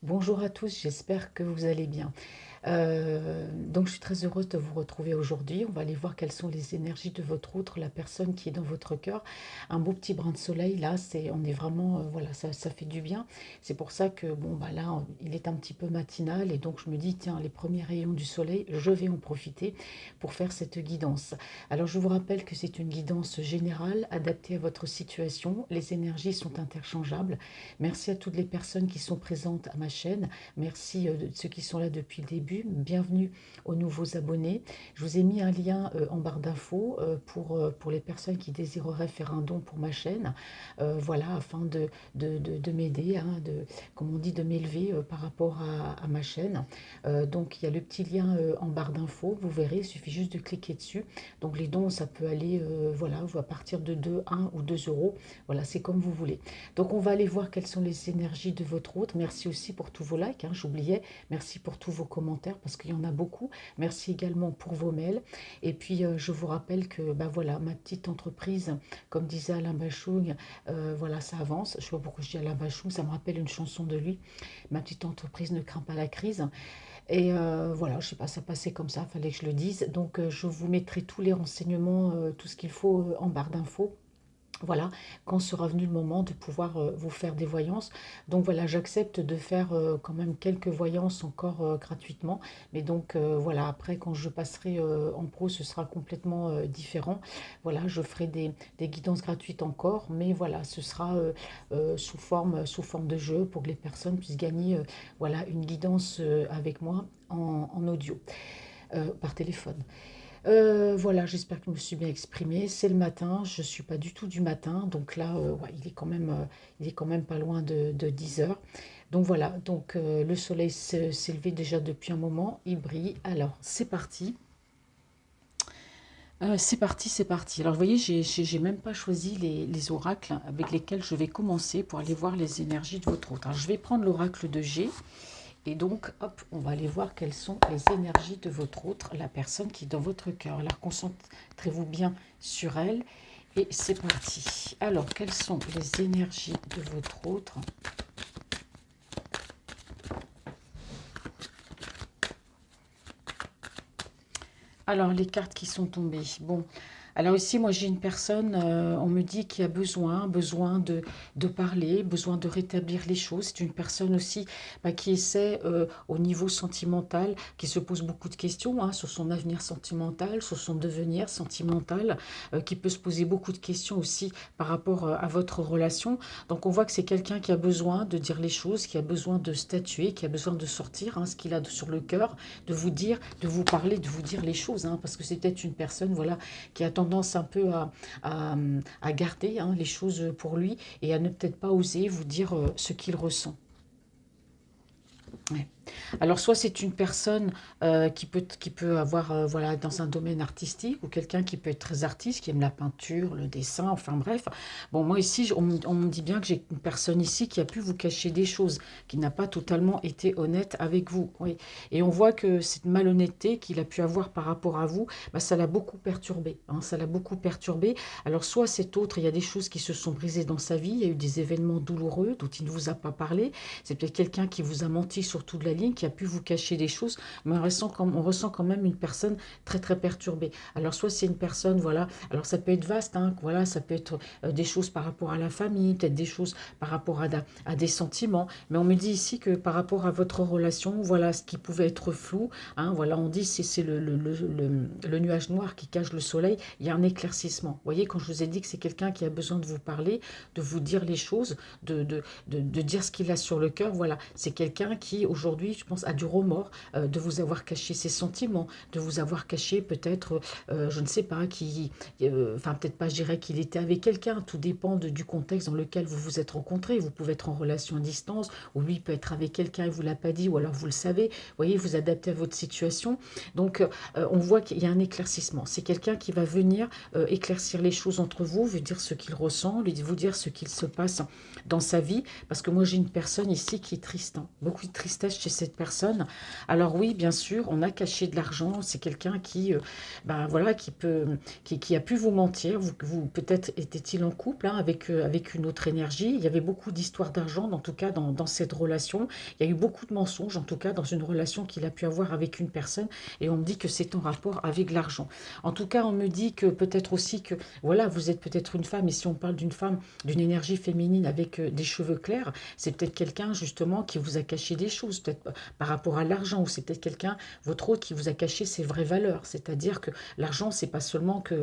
Bonjour à tous, j'espère que vous allez bien. Donc je suis très heureuse de vous retrouver aujourd'hui. On va aller voir quelles sont les énergies de votre autre, la personne qui est dans votre cœur. Un beau petit brin de soleil, là, on est vraiment, voilà, ça fait du bien. C'est pour ça que, bon, bah là, il est un petit peu matinal et donc je me dis, tiens, les premiers rayons du soleil, je vais en profiter pour faire cette guidance. Alors je vous rappelle que c'est une guidance générale, adaptée à votre situation. Les énergies sont interchangeables. Merci à toutes les personnes qui sont présentes à ma chaîne. Merci de ceux qui sont là depuis le début. Bienvenue aux nouveaux abonnés. Je vous ai mis un lien en barre d'infos pour les personnes qui désireraient faire un don pour ma chaîne. Voilà, afin de m'aider, hein, comme on dit, de m'élever par rapport à ma chaîne. Donc il y a le petit lien en barre d'infos. Vous verrez, il suffit juste de cliquer dessus. Donc les dons, ça peut aller voilà, à partir de 2, 1 ou 2 euros. Voilà, c'est comme vous voulez. Donc on va aller voir quelles sont les énergies de votre autre. Merci aussi pour tous vos likes, hein, j'oubliais. Merci pour tous vos commentaires parce qu'il y en a beaucoup. Merci également pour vos mails. Et puis je vous rappelle que bah, voilà, ma petite entreprise, comme disait Alain Bachung, voilà, ça avance. Je ne sais pas pourquoi je dis Alain Bachung, ça me rappelle une chanson de lui. Ma petite entreprise ne craint pas la crise. Et voilà, je ne sais pas, ça passait comme ça, il fallait que je le dise. Donc je vous mettrai tous les renseignements, tout ce qu'il faut en barre d'infos. Voilà, quand sera venu le moment de pouvoir vous faire des voyances. Donc voilà, j'accepte de faire quand même quelques voyances encore gratuitement. Mais donc voilà, après quand je passerai en pro, ce sera complètement différent. Je ferai des guidances gratuites encore. Mais voilà, ce sera sous forme de jeu pour que les personnes puissent gagner voilà, une guidance avec moi en audio, par téléphone. Voilà, j'espère que je me suis bien exprimée. C'est le matin, je ne suis pas du tout du matin, donc là, ouais, il est quand même pas loin de 10 heures. Donc voilà, donc le soleil s'est levé déjà depuis un moment, il brille. Alors, c'est parti. C'est parti, c'est parti. Alors, vous voyez, j'ai même pas choisi les oracles avec lesquels je vais commencer pour aller voir les énergies de votre autre. Alors, je vais prendre l'oracle de G. Et donc, hop, on va aller voir quelles sont les énergies de votre autre, la personne qui est dans votre cœur. Alors, concentrez-vous bien sur elle. Et c'est parti. Alors, quelles sont les énergies de votre autre? Alors, les cartes qui sont tombées. Bon, alors ici, moi, j'ai une personne, on me dit qu'il y a besoin de parler, besoin de rétablir les choses. C'est une personne aussi bah, qui essaie, au niveau sentimental, qui se pose beaucoup de questions hein, sur son avenir sentimental, sur son devenir sentimental, qui peut se poser beaucoup de questions aussi par rapport à votre relation. Donc, on voit que c'est quelqu'un qui a besoin de dire les choses, qui a besoin de statuer, qui a besoin de sortir hein, ce qu'il a sur le cœur, de vous dire, de vous parler, de vous dire les choses. Hein, parce que c'est peut-être une personne voilà, qui a tendance un peu à garder hein, les choses pour lui et à ne peut-être pas oser vous dire ce qu'il ressent. Ouais. Alors, soit c'est une personne qui peut avoir, voilà, dans un domaine artistique, ou quelqu'un qui peut être très artiste, qui aime la peinture, le dessin, enfin bref. Bon, moi ici, on me dit bien que j'ai une personne ici qui a pu vous cacher des choses, qui n'a pas totalement été honnête avec vous. Oui. Et on voit que cette malhonnêteté qu'il a pu avoir par rapport à vous, bah, ça l'a beaucoup perturbé. Hein, ça l'a beaucoup perturbé. Alors, soit cet autre, il y a des choses qui se sont brisées dans sa vie, il y a eu des événements douloureux dont il ne vous a pas parlé. C'est peut-être quelqu'un qui vous a menti sur toute la ligne, qui a pu vous cacher des choses, mais on ressent quand même une personne très très perturbée. Alors soit c'est une personne, voilà, alors ça peut être vaste, hein, voilà, ça peut être des choses par rapport à la famille, peut-être des choses par rapport à des sentiments, mais on me dit ici que par rapport à votre relation, voilà, ce qui pouvait être flou, hein, voilà, on dit c'est le nuage noir qui cache le soleil, il y a un éclaircissement. Vous voyez, quand je vous ai dit que c'est quelqu'un qui a besoin de vous parler, de vous dire les choses, de dire ce qu'il a sur le cœur, voilà, c'est quelqu'un qui aujourd'hui, je pense, a du remords de vous avoir caché ses sentiments, de vous avoir caché peut-être, je ne sais pas, enfin peut-être pas, je dirais qu'il était avec quelqu'un, tout dépend du contexte dans lequel vous vous êtes rencontrés. Vous pouvez être en relation à distance, ou lui peut être avec quelqu'un et vous l'a pas dit, ou alors vous le savez, vous voyez, vous adaptez à votre situation. Donc on voit qu'il y a un éclaircissement. C'est quelqu'un qui va venir éclaircir les choses entre vous, vous dire ce qu'il ressent, vous dire ce qu'il se passe dans sa vie, parce que moi j'ai une personne ici qui est triste, hein. Beaucoup de tristesse personne. Alors oui, bien sûr, on a caché de l'argent. C'est quelqu'un qui, ben voilà, qui a pu vous mentir. Peut-être était-il en couple hein, avec une autre énergie. Il y avait beaucoup d'histoires d'argent, en tout cas dans cette relation. Il y a eu beaucoup de mensonges, en tout cas dans une relation qu'il a pu avoir avec une personne. Et on me dit que c'est en rapport avec l'argent. En tout cas, on me dit que peut-être aussi que, voilà, vous êtes peut-être une femme. Et si on parle d'une femme, d'une énergie féminine avec des cheveux clairs, c'est peut-être quelqu'un justement qui vous a caché des choses, peut-être par rapport à l'argent, ou c'est peut-être quelqu'un, votre autre, qui vous a caché ses vraies valeurs. C'est-à-dire que l'argent, c'est pas seulement que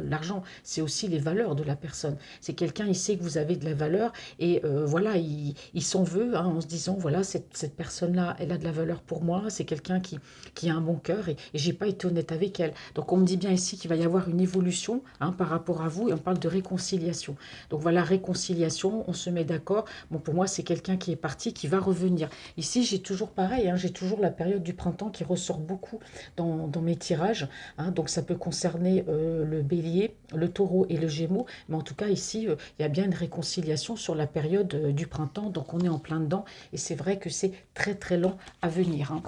l'argent, c'est aussi les valeurs de la personne. C'est quelqu'un, il sait que vous avez de la valeur et voilà, il s'en veut hein, en se disant, voilà, cette personne-là, elle a de la valeur pour moi, c'est quelqu'un qui a un bon cœur et j'ai pas été honnête avec elle. Donc on me dit bien ici qu'il va y avoir une évolution hein, par rapport à vous et on parle de réconciliation. Donc voilà, réconciliation, on se met d'accord. Bon, pour moi, c'est quelqu'un qui est parti, qui va revenir. Ici, j'ai toujours pareil, hein, j'ai toujours la période du printemps qui ressort beaucoup dans mes tirages. Hein, donc ça peut concerner le bélier, le taureau et le gémeaux. Mais en tout cas, ici, il y a bien une réconciliation sur la période du printemps. Donc on est en plein dedans. Et c'est vrai que c'est très très lent à venir. Hein.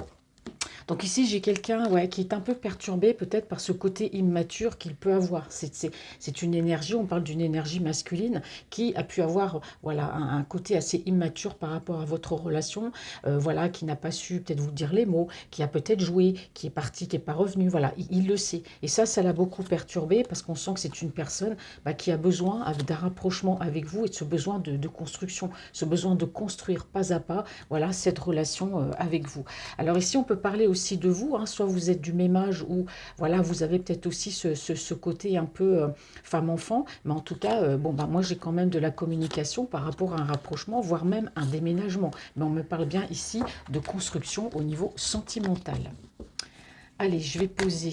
Donc ici, j'ai quelqu'un ouais, qui est un peu perturbé peut-être par ce côté immature qu'il peut avoir. C'est une énergie, on parle d'une énergie masculine qui a pu avoir voilà, un côté assez immature par rapport à votre relation, voilà, qui n'a pas su peut-être vous dire les mots, qui a peut-être joué, qui est parti, qui n'est pas revenu, voilà, il le sait. Et ça l'a beaucoup perturbé parce qu'on sent que c'est une personne bah, qui a besoin d'un rapprochement avec vous et de ce besoin de construction, ce besoin de construire pas à pas voilà, cette relation avec vous. Alors ici, on peut parler aussi de vous, hein, soit vous êtes du même âge ou voilà, vous avez peut-être aussi ce côté un peu femme-enfant, mais en tout cas, bon, bah, moi j'ai quand même de la communication par rapport à un rapprochement, voire même un déménagement. Mais on me parle bien ici de construction au niveau sentimental. Allez, je vais poser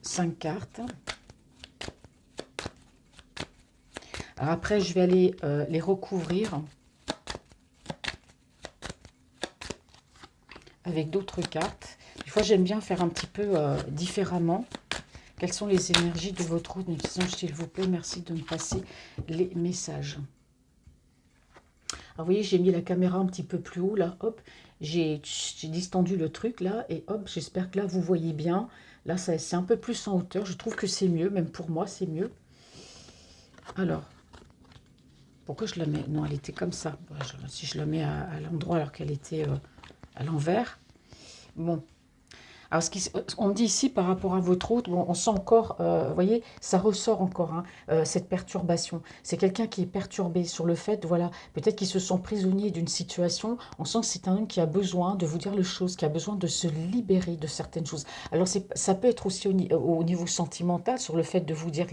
5 cartes. Alors après, je vais aller les recouvrir avec d'autres cartes. Des fois, j'aime bien faire un petit peu différemment. Quelles sont les énergies de votre route? S'il vous plaît, merci de me passer les messages. Alors, vous voyez, j'ai mis la caméra un petit peu plus haut, là, hop. J'ai distendu le truc, là, et hop, j'espère que là, vous voyez bien. Là, c'est un peu plus en hauteur. Je trouve que c'est mieux, même pour moi, c'est mieux. Alors, pourquoi je la mets? Non, elle était comme ça. Si je la mets à l'endroit alors qu'elle était à l'envers. Bon, alors, on me dit ici, par rapport à votre autre, bon, on sent encore, vous voyez, ça ressort encore, hein, cette perturbation. C'est quelqu'un qui est perturbé sur le fait, voilà, peut-être qu'il se sent prisonnier d'une situation. On sent que c'est un homme qui a besoin de vous dire les choses, qui a besoin de se libérer de certaines choses. Alors, ça peut être aussi au niveau sentimental, sur le fait de vous dire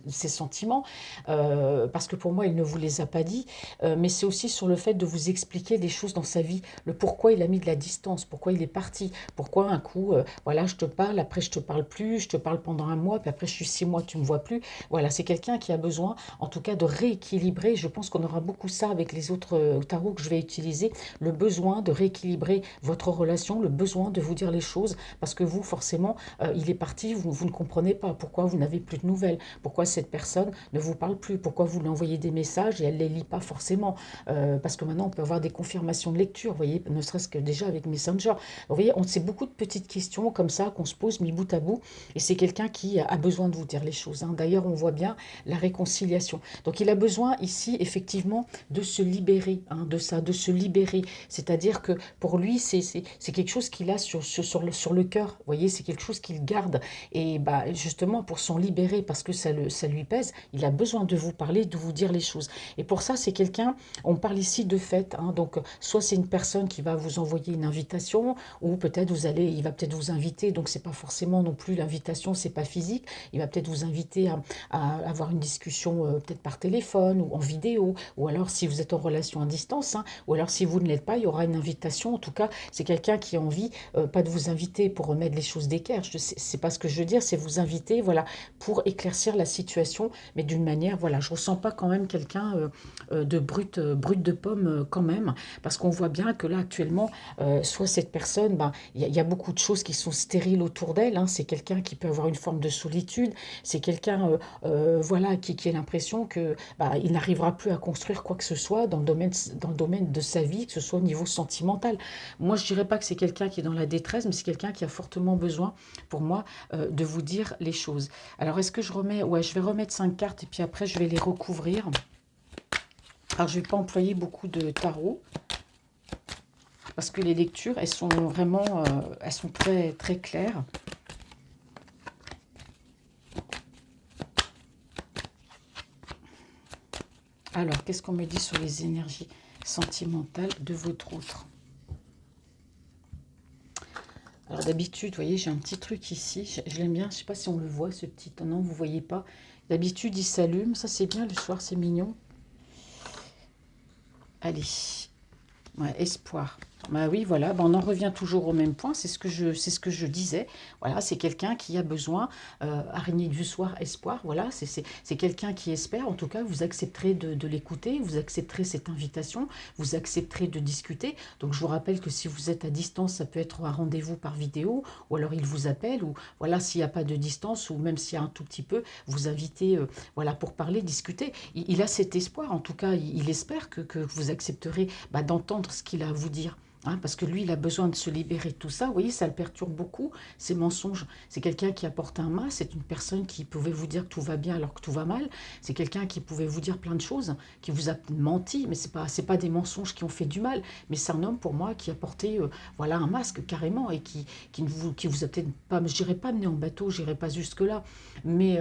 ses sentiments, parce que pour moi, il ne vous les a pas dit, mais c'est aussi sur le fait de vous expliquer des choses dans sa vie, le pourquoi il a mis de la distance, pourquoi il est parti, pourquoi un coup... voilà, je te parle, après je te parle plus, je te parle pendant un mois, puis après je suis 6 mois, tu me vois plus. Voilà, c'est quelqu'un qui a besoin, en tout cas, de rééquilibrer. Je pense qu'on aura beaucoup ça avec les autres tarots que je vais utiliser, le besoin de rééquilibrer votre relation, le besoin de vous dire les choses, parce que vous, forcément, il est parti, vous ne comprenez pas pourquoi vous n'avez plus de nouvelles, pourquoi cette personne ne vous parle plus, pourquoi vous lui envoyez des messages et elle ne les lit pas forcément, parce que maintenant on peut avoir des confirmations de lecture, vous voyez, ne serait-ce que déjà avec Messenger. Vous voyez, c'est beaucoup de petites questions comme ça qu'on se pose mis bout à bout et c'est quelqu'un qui a besoin de vous dire les choses. Hein. D'ailleurs, on voit bien la réconciliation. Donc, il a besoin ici, effectivement, de se libérer hein, de ça, de se libérer. C'est-à-dire que pour lui, c'est quelque chose qu'il a sur le cœur. Vous voyez, c'est quelque chose qu'il garde. Et bah, justement, pour s'en libérer, parce que ça lui pèse, il a besoin de vous parler, de vous dire les choses. Et pour ça, c'est quelqu'un, on parle ici de fête. Hein, donc, soit c'est une personne qui va vous envoyer une invitation, ou peut-être il va peut-être vous inviter, donc c'est pas forcément non plus l'invitation, c'est pas physique, il va peut-être vous inviter à avoir une discussion peut-être par téléphone ou en vidéo, ou alors si vous êtes en relation à distance, hein, ou alors si vous ne l'êtes pas, il y aura une invitation. En tout cas, c'est quelqu'un qui a envie, pas de vous inviter pour remettre les choses d'équerre, c'est pas ce que je veux dire, c'est vous inviter, voilà, pour éclaircir la situation, mais d'une manière, voilà, je ressens pas quand même quelqu'un de brut de pomme quand même, parce qu'on voit bien que là actuellement, soit cette personne, ben, il y a beaucoup de choses qui qui sont stériles autour d'elle, hein. C'est quelqu'un qui peut avoir une forme de solitude. C'est quelqu'un voilà, qui a l'impression que bah, il n'arrivera plus à construire quoi que ce soit dans le domaine de sa vie, que ce soit au niveau sentimental. Moi, je dirais pas que c'est quelqu'un qui est dans la détresse, mais c'est quelqu'un qui a fortement besoin, pour moi, de vous dire les choses. Alors, est-ce que je remets... Ouais, je vais remettre 5 cartes et puis après, je vais les recouvrir. Alors, je ne vais pas employer beaucoup de tarot parce que les lectures, elles sont vraiment... elles sont très, très claires. Alors, qu'est-ce qu'on me dit sur les énergies sentimentales de votre autre? Alors d'habitude, vous voyez, j'ai un petit truc ici. Je l'aime bien. Je ne sais pas si on le voit, ce petit... Non, vous ne voyez pas. D'habitude, il s'allume. Ça, c'est bien le soir, c'est mignon. Allez. Ouais, espoir. Bah oui, voilà, bah on en revient toujours au même point, c'est ce que je disais. Voilà, c'est quelqu'un qui a besoin, araignée du soir, espoir, voilà, c'est quelqu'un qui espère, en tout cas, vous accepterez de l'écouter, vous accepterez cette invitation, vous accepterez de discuter. Donc je vous rappelle que si vous êtes à distance, ça peut être un rendez-vous par vidéo, ou alors il vous appelle, ou voilà, s'il n'y a pas de distance, ou même s'il y a un tout petit peu, vous invitez, voilà, pour parler, discuter. Il a cet espoir, en tout cas, il espère que vous accepterez bah, d'entendre ce qu'il a à vous dire. Hein, parce que lui, il a besoin de se libérer de tout ça. Vous voyez, ça le perturbe beaucoup, ces mensonges. C'est quelqu'un qui apporte un masque, c'est une personne qui pouvait vous dire que tout va bien alors que tout va mal. C'est quelqu'un qui pouvait vous dire plein de choses, qui vous a menti, mais c'est pas des mensonges qui ont fait du mal. Mais c'est un homme, pour moi, qui a porté voilà, un masque carrément et qui vous a peut-être pas, je dirais pas mené en bateau, je n'irai pas jusque-là, mais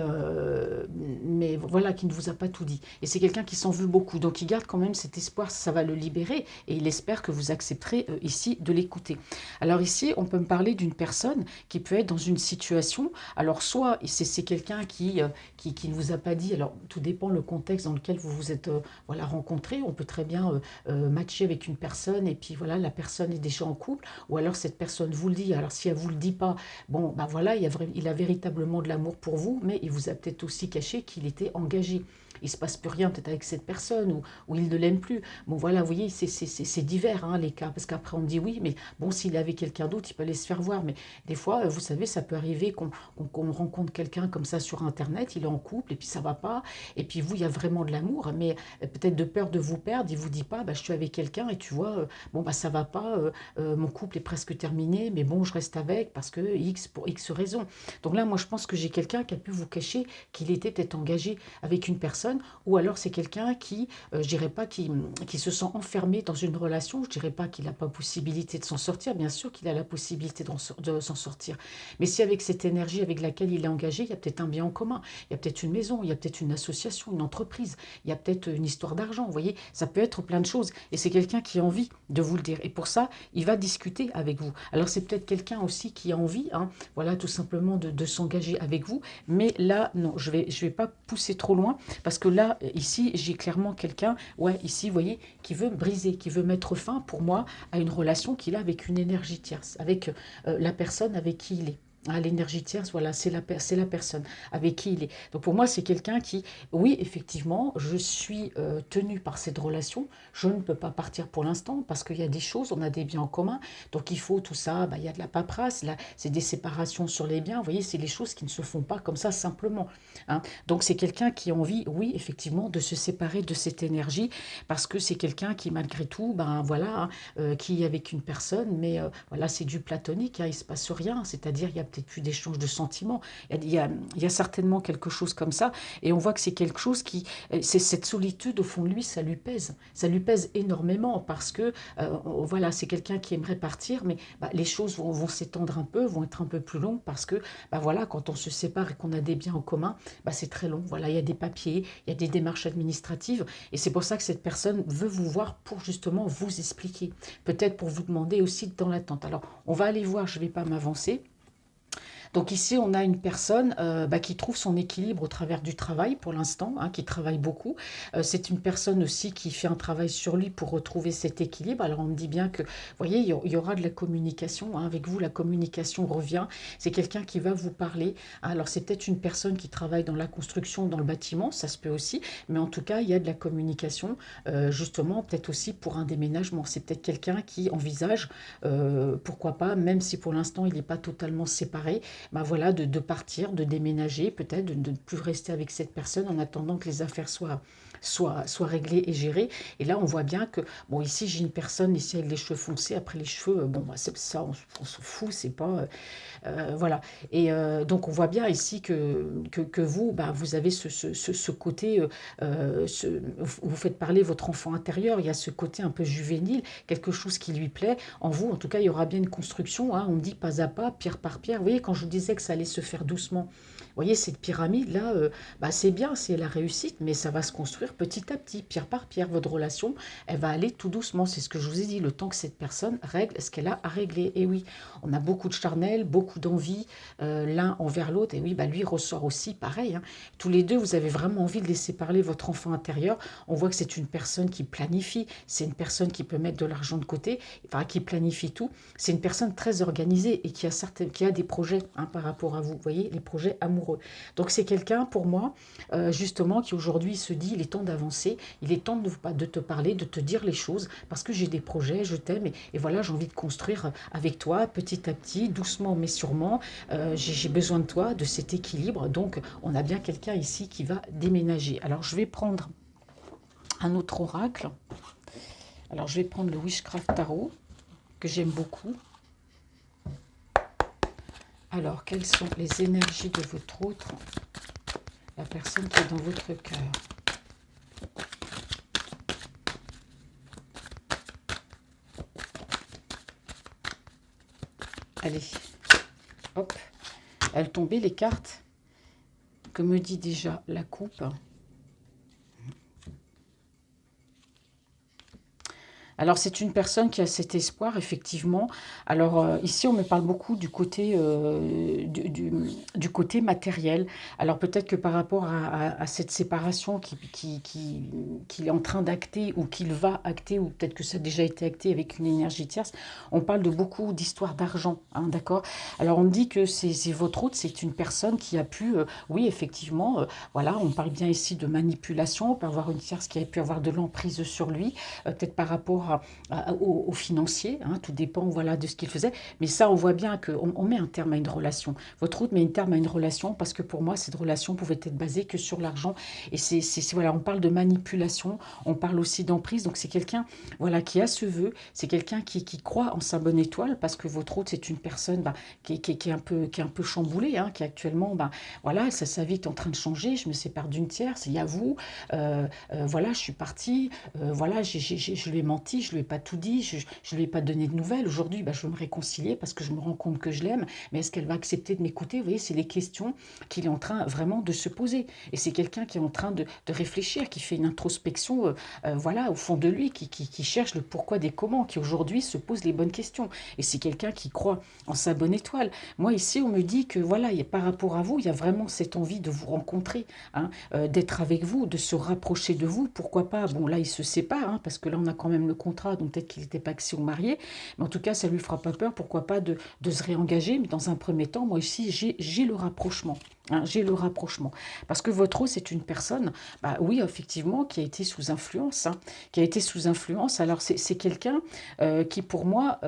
voilà, qui ne vous a pas tout dit. Et c'est quelqu'un qui s'en veut beaucoup. Donc il garde quand même cet espoir, ça va le libérer et il espère que vous accepterez ici de l'écouter. Alors ici, on peut me parler d'une personne qui peut être dans une situation, alors soit c'est quelqu'un qui ne vous a pas dit, alors tout dépend le contexte dans lequel vous vous êtes voilà, rencontrés, on peut très bien matcher avec une personne et puis voilà, la personne est déjà en couple, ou alors cette personne vous le dit, alors si elle vous le dit pas, bon ben voilà, il a véritablement de l'amour pour vous, mais il vous a peut-être aussi caché qu'il était engagé. Il ne se passe plus rien peut-être avec cette personne ou il ne l'aime plus. Bon voilà, vous voyez, c'est divers hein, les cas, parce qu'après on me dit oui, mais bon, s'il avait quelqu'un d'autre, il peut aller se faire voir. Mais des fois, vous savez, ça peut arriver qu'on rencontre quelqu'un comme ça sur Internet, il est en couple et puis ça va pas, et puis vous, il y a vraiment de l'amour, mais peut-être de peur de vous perdre, il vous dit pas, bah, je suis avec quelqu'un et tu vois, bon bah ça va pas, mon couple est presque terminé, mais bon, je reste avec parce que X pour X raison. Donc là, moi, je pense que j'ai quelqu'un qui a pu vous cacher qu'il était peut-être engagé avec une personne, ou alors c'est quelqu'un qui, je dirais pas, qui se sent enfermé dans une relation, je dirais pas qu'il n'a pas possibilité de s'en sortir, bien sûr qu'il a la possibilité de s'en sortir, mais si avec cette énergie avec laquelle il est engagé, il y a peut-être un bien en commun, il y a peut-être une maison, il y a peut-être une association, une entreprise, il y a peut-être une histoire d'argent, vous voyez, ça peut être plein de choses, et c'est quelqu'un qui a envie de vous le dire, et pour ça, il va discuter avec vous. Alors c'est peut-être quelqu'un aussi qui a envie, hein, voilà, tout simplement de s'engager avec vous, mais là, non, je vais pas pousser trop loin, parce que là, ici, j'ai clairement quelqu'un, ouais, ici, vous voyez, qui veut briser, qui veut mettre fin, pour moi, à une relation qu'il a avec une énergie tierce, avec la personne avec qui il est. Ah, l'énergie tierce, voilà, c'est la personne avec qui il est. Donc pour moi, c'est quelqu'un qui, oui, effectivement, je suis tenue par cette relation. Je ne peux pas partir pour l'instant parce qu'il y a des choses, on a des biens en commun. Donc il faut tout ça, bah, il y a de la paperasse, là, c'est des séparations sur les biens. Vous voyez, c'est les choses qui ne se font pas comme ça simplement. Hein. Donc c'est quelqu'un qui a envie, oui, effectivement, de se séparer de cette énergie parce que c'est quelqu'un qui, malgré tout, ben voilà, hein, qui est avec une personne, mais voilà, c'est du platonique, hein, il ne se passe rien. C'est-à-dire, il y a peut-être plus d'échange de sentiments. Il y a certainement quelque chose comme ça. Et on voit que c'est quelque chose qui... C'est cette solitude, au fond de lui, ça lui pèse. Ça lui pèse énormément parce que, voilà, c'est quelqu'un qui aimerait partir, mais bah, les choses vont s'étendre un peu, vont être un peu plus longues parce que, bah, voilà, quand on se sépare et qu'on a des biens en commun, bah, c'est très long. Voilà, il y a des papiers, il y a des démarches administratives. Et c'est pour ça que cette personne veut vous voir pour justement vous expliquer. Peut-être pour vous demander aussi dans l'attente. Alors, on va aller voir, je ne vais pas m'avancer. Donc ici, on a une personne qui trouve son équilibre au travers du travail pour l'instant, hein, qui travaille beaucoup. C'est une personne aussi qui fait un travail sur lui pour retrouver cet équilibre. Alors on me dit bien que, vous voyez, il y aura de la communication, hein, avec vous, la communication revient. C'est quelqu'un qui va vous parler. Alors c'est peut-être une personne qui travaille dans la construction, dans le bâtiment, ça se peut aussi, mais en tout cas, il y a de la communication, justement, peut-être aussi pour un déménagement. C'est peut-être quelqu'un qui envisage, pourquoi pas, même si pour l'instant il n'est pas totalement séparé, bah voilà, de partir, de déménager, peut-être de ne plus rester avec cette personne en attendant que les affaires soient réglées et gérées. Et là, on voit bien que, bon, ici, j'ai une personne ici avec les cheveux foncés. Après, les cheveux, bon, bah, c'est ça, on s'en fout, c'est pas. Voilà. Et donc, on voit bien ici que vous, bah, vous avez ce côté, vous faites parler votre enfant intérieur. Il y a ce côté un peu juvénile, quelque chose qui lui plaît. En vous, en tout cas, il y aura bien une construction, hein. On me dit pas à pas, pierre par pierre. Vous voyez, quand je vous disais que ça allait se faire doucement, vous voyez, cette pyramide-là, bah, c'est bien, c'est la réussite, mais ça va se construire petit à petit, pierre par pierre. Votre relation, elle va aller tout doucement. C'est ce que je vous ai dit, le temps que cette personne règle ce qu'elle a à régler. Et oui, on a beaucoup de charnel, beaucoup d'envie, l'un envers l'autre. Et oui, bah, lui ressort aussi pareil, hein. Tous les deux, vous avez vraiment envie de laisser parler votre enfant intérieur. On voit que c'est une personne qui planifie, c'est une personne qui peut mettre de l'argent de côté, enfin, qui planifie tout. C'est une personne très organisée et qui a des projets, hein, par rapport à vous. Vous voyez, les projets amoureux. Donc c'est quelqu'un, pour moi, justement, qui aujourd'hui se dit, il est temps d'avancer, il est temps de te parler, de te dire les choses, parce que j'ai des projets, je t'aime, et voilà, j'ai envie de construire avec toi, petit à petit, doucement mais sûrement. J'ai besoin de toi, de cet équilibre. Donc on a bien quelqu'un ici qui va déménager. Alors je vais prendre un autre oracle. Alors je vais prendre le Witchcraft Tarot, que j'aime beaucoup. Alors, quelles sont les énergies de votre autre, la personne qui est dans votre cœur? Allez, hop, elles tombaient les cartes. Que me dit déjà la coupe? Alors, c'est une personne qui a cet espoir, effectivement. Alors, ici, on me parle beaucoup du côté, du côté matériel. Alors, peut-être que par rapport à cette séparation qu'il est en train d'acter ou qu'il va acter, ou peut-être que ça a déjà été acté avec une énergie tierce, on parle de beaucoup d'histoires d'argent, hein, d'accord? Alors, on me dit que c'est votre hôte, c'est une personne qui a pu, oui, effectivement, voilà, on parle bien ici de manipulation. On peut avoir une tierce qui a pu avoir de l'emprise sur lui, peut-être par rapport aux financiers, hein, tout dépend, voilà, de ce qu'il faisait. Mais ça, on voit bien qu'on met un terme à une relation. Votre route met un terme à une relation parce que pour moi, cette relation pouvait être basée que sur l'argent. Et voilà, on parle de manipulation, on parle aussi d'emprise. Donc c'est quelqu'un, voilà, qui a ce vœu, c'est quelqu'un qui croit en sa bonne étoile parce que votre route, c'est une personne, bah, qui est un peu chamboulée, hein, qui actuellement, bah, voilà, sa vie est en train de changer. Je me sépare d'une tierce, il y a vous, voilà, je suis partie, voilà, je lui ai menti, je lui ai pas tout dit, je ne lui ai pas donné de nouvelles. Aujourd'hui, bah, je veux me réconcilier parce que je me rends compte que je l'aime, mais est-ce qu'elle va accepter de m'écouter? Vous voyez, c'est les questions qu'il est en train vraiment de se poser. Et c'est quelqu'un qui est en train de réfléchir, qui fait une introspection, voilà, au fond de lui, qui cherche le pourquoi des comment, qui aujourd'hui se pose les bonnes questions. Et c'est quelqu'un qui croit en sa bonne étoile. Moi, ici, on me dit que voilà, par rapport à vous, il y a vraiment cette envie de vous rencontrer, hein, d'être avec vous, de se rapprocher de vous. Pourquoi pas? Bon, là, il se sépare, hein, parce que là, on a quand même le contrat, donc peut-être qu'il n'était pas axé au marié. Mais en tout cas, ça lui fera pas peur. Pourquoi pas de se réengager? Mais dans un premier temps, moi ici, j'ai le rapprochement. Hein, j'ai le rapprochement. Parce que votre eau, c'est une personne, bah oui, effectivement, qui a été sous influence. Hein, qui a été sous influence. Alors, c'est quelqu'un qui, pour moi,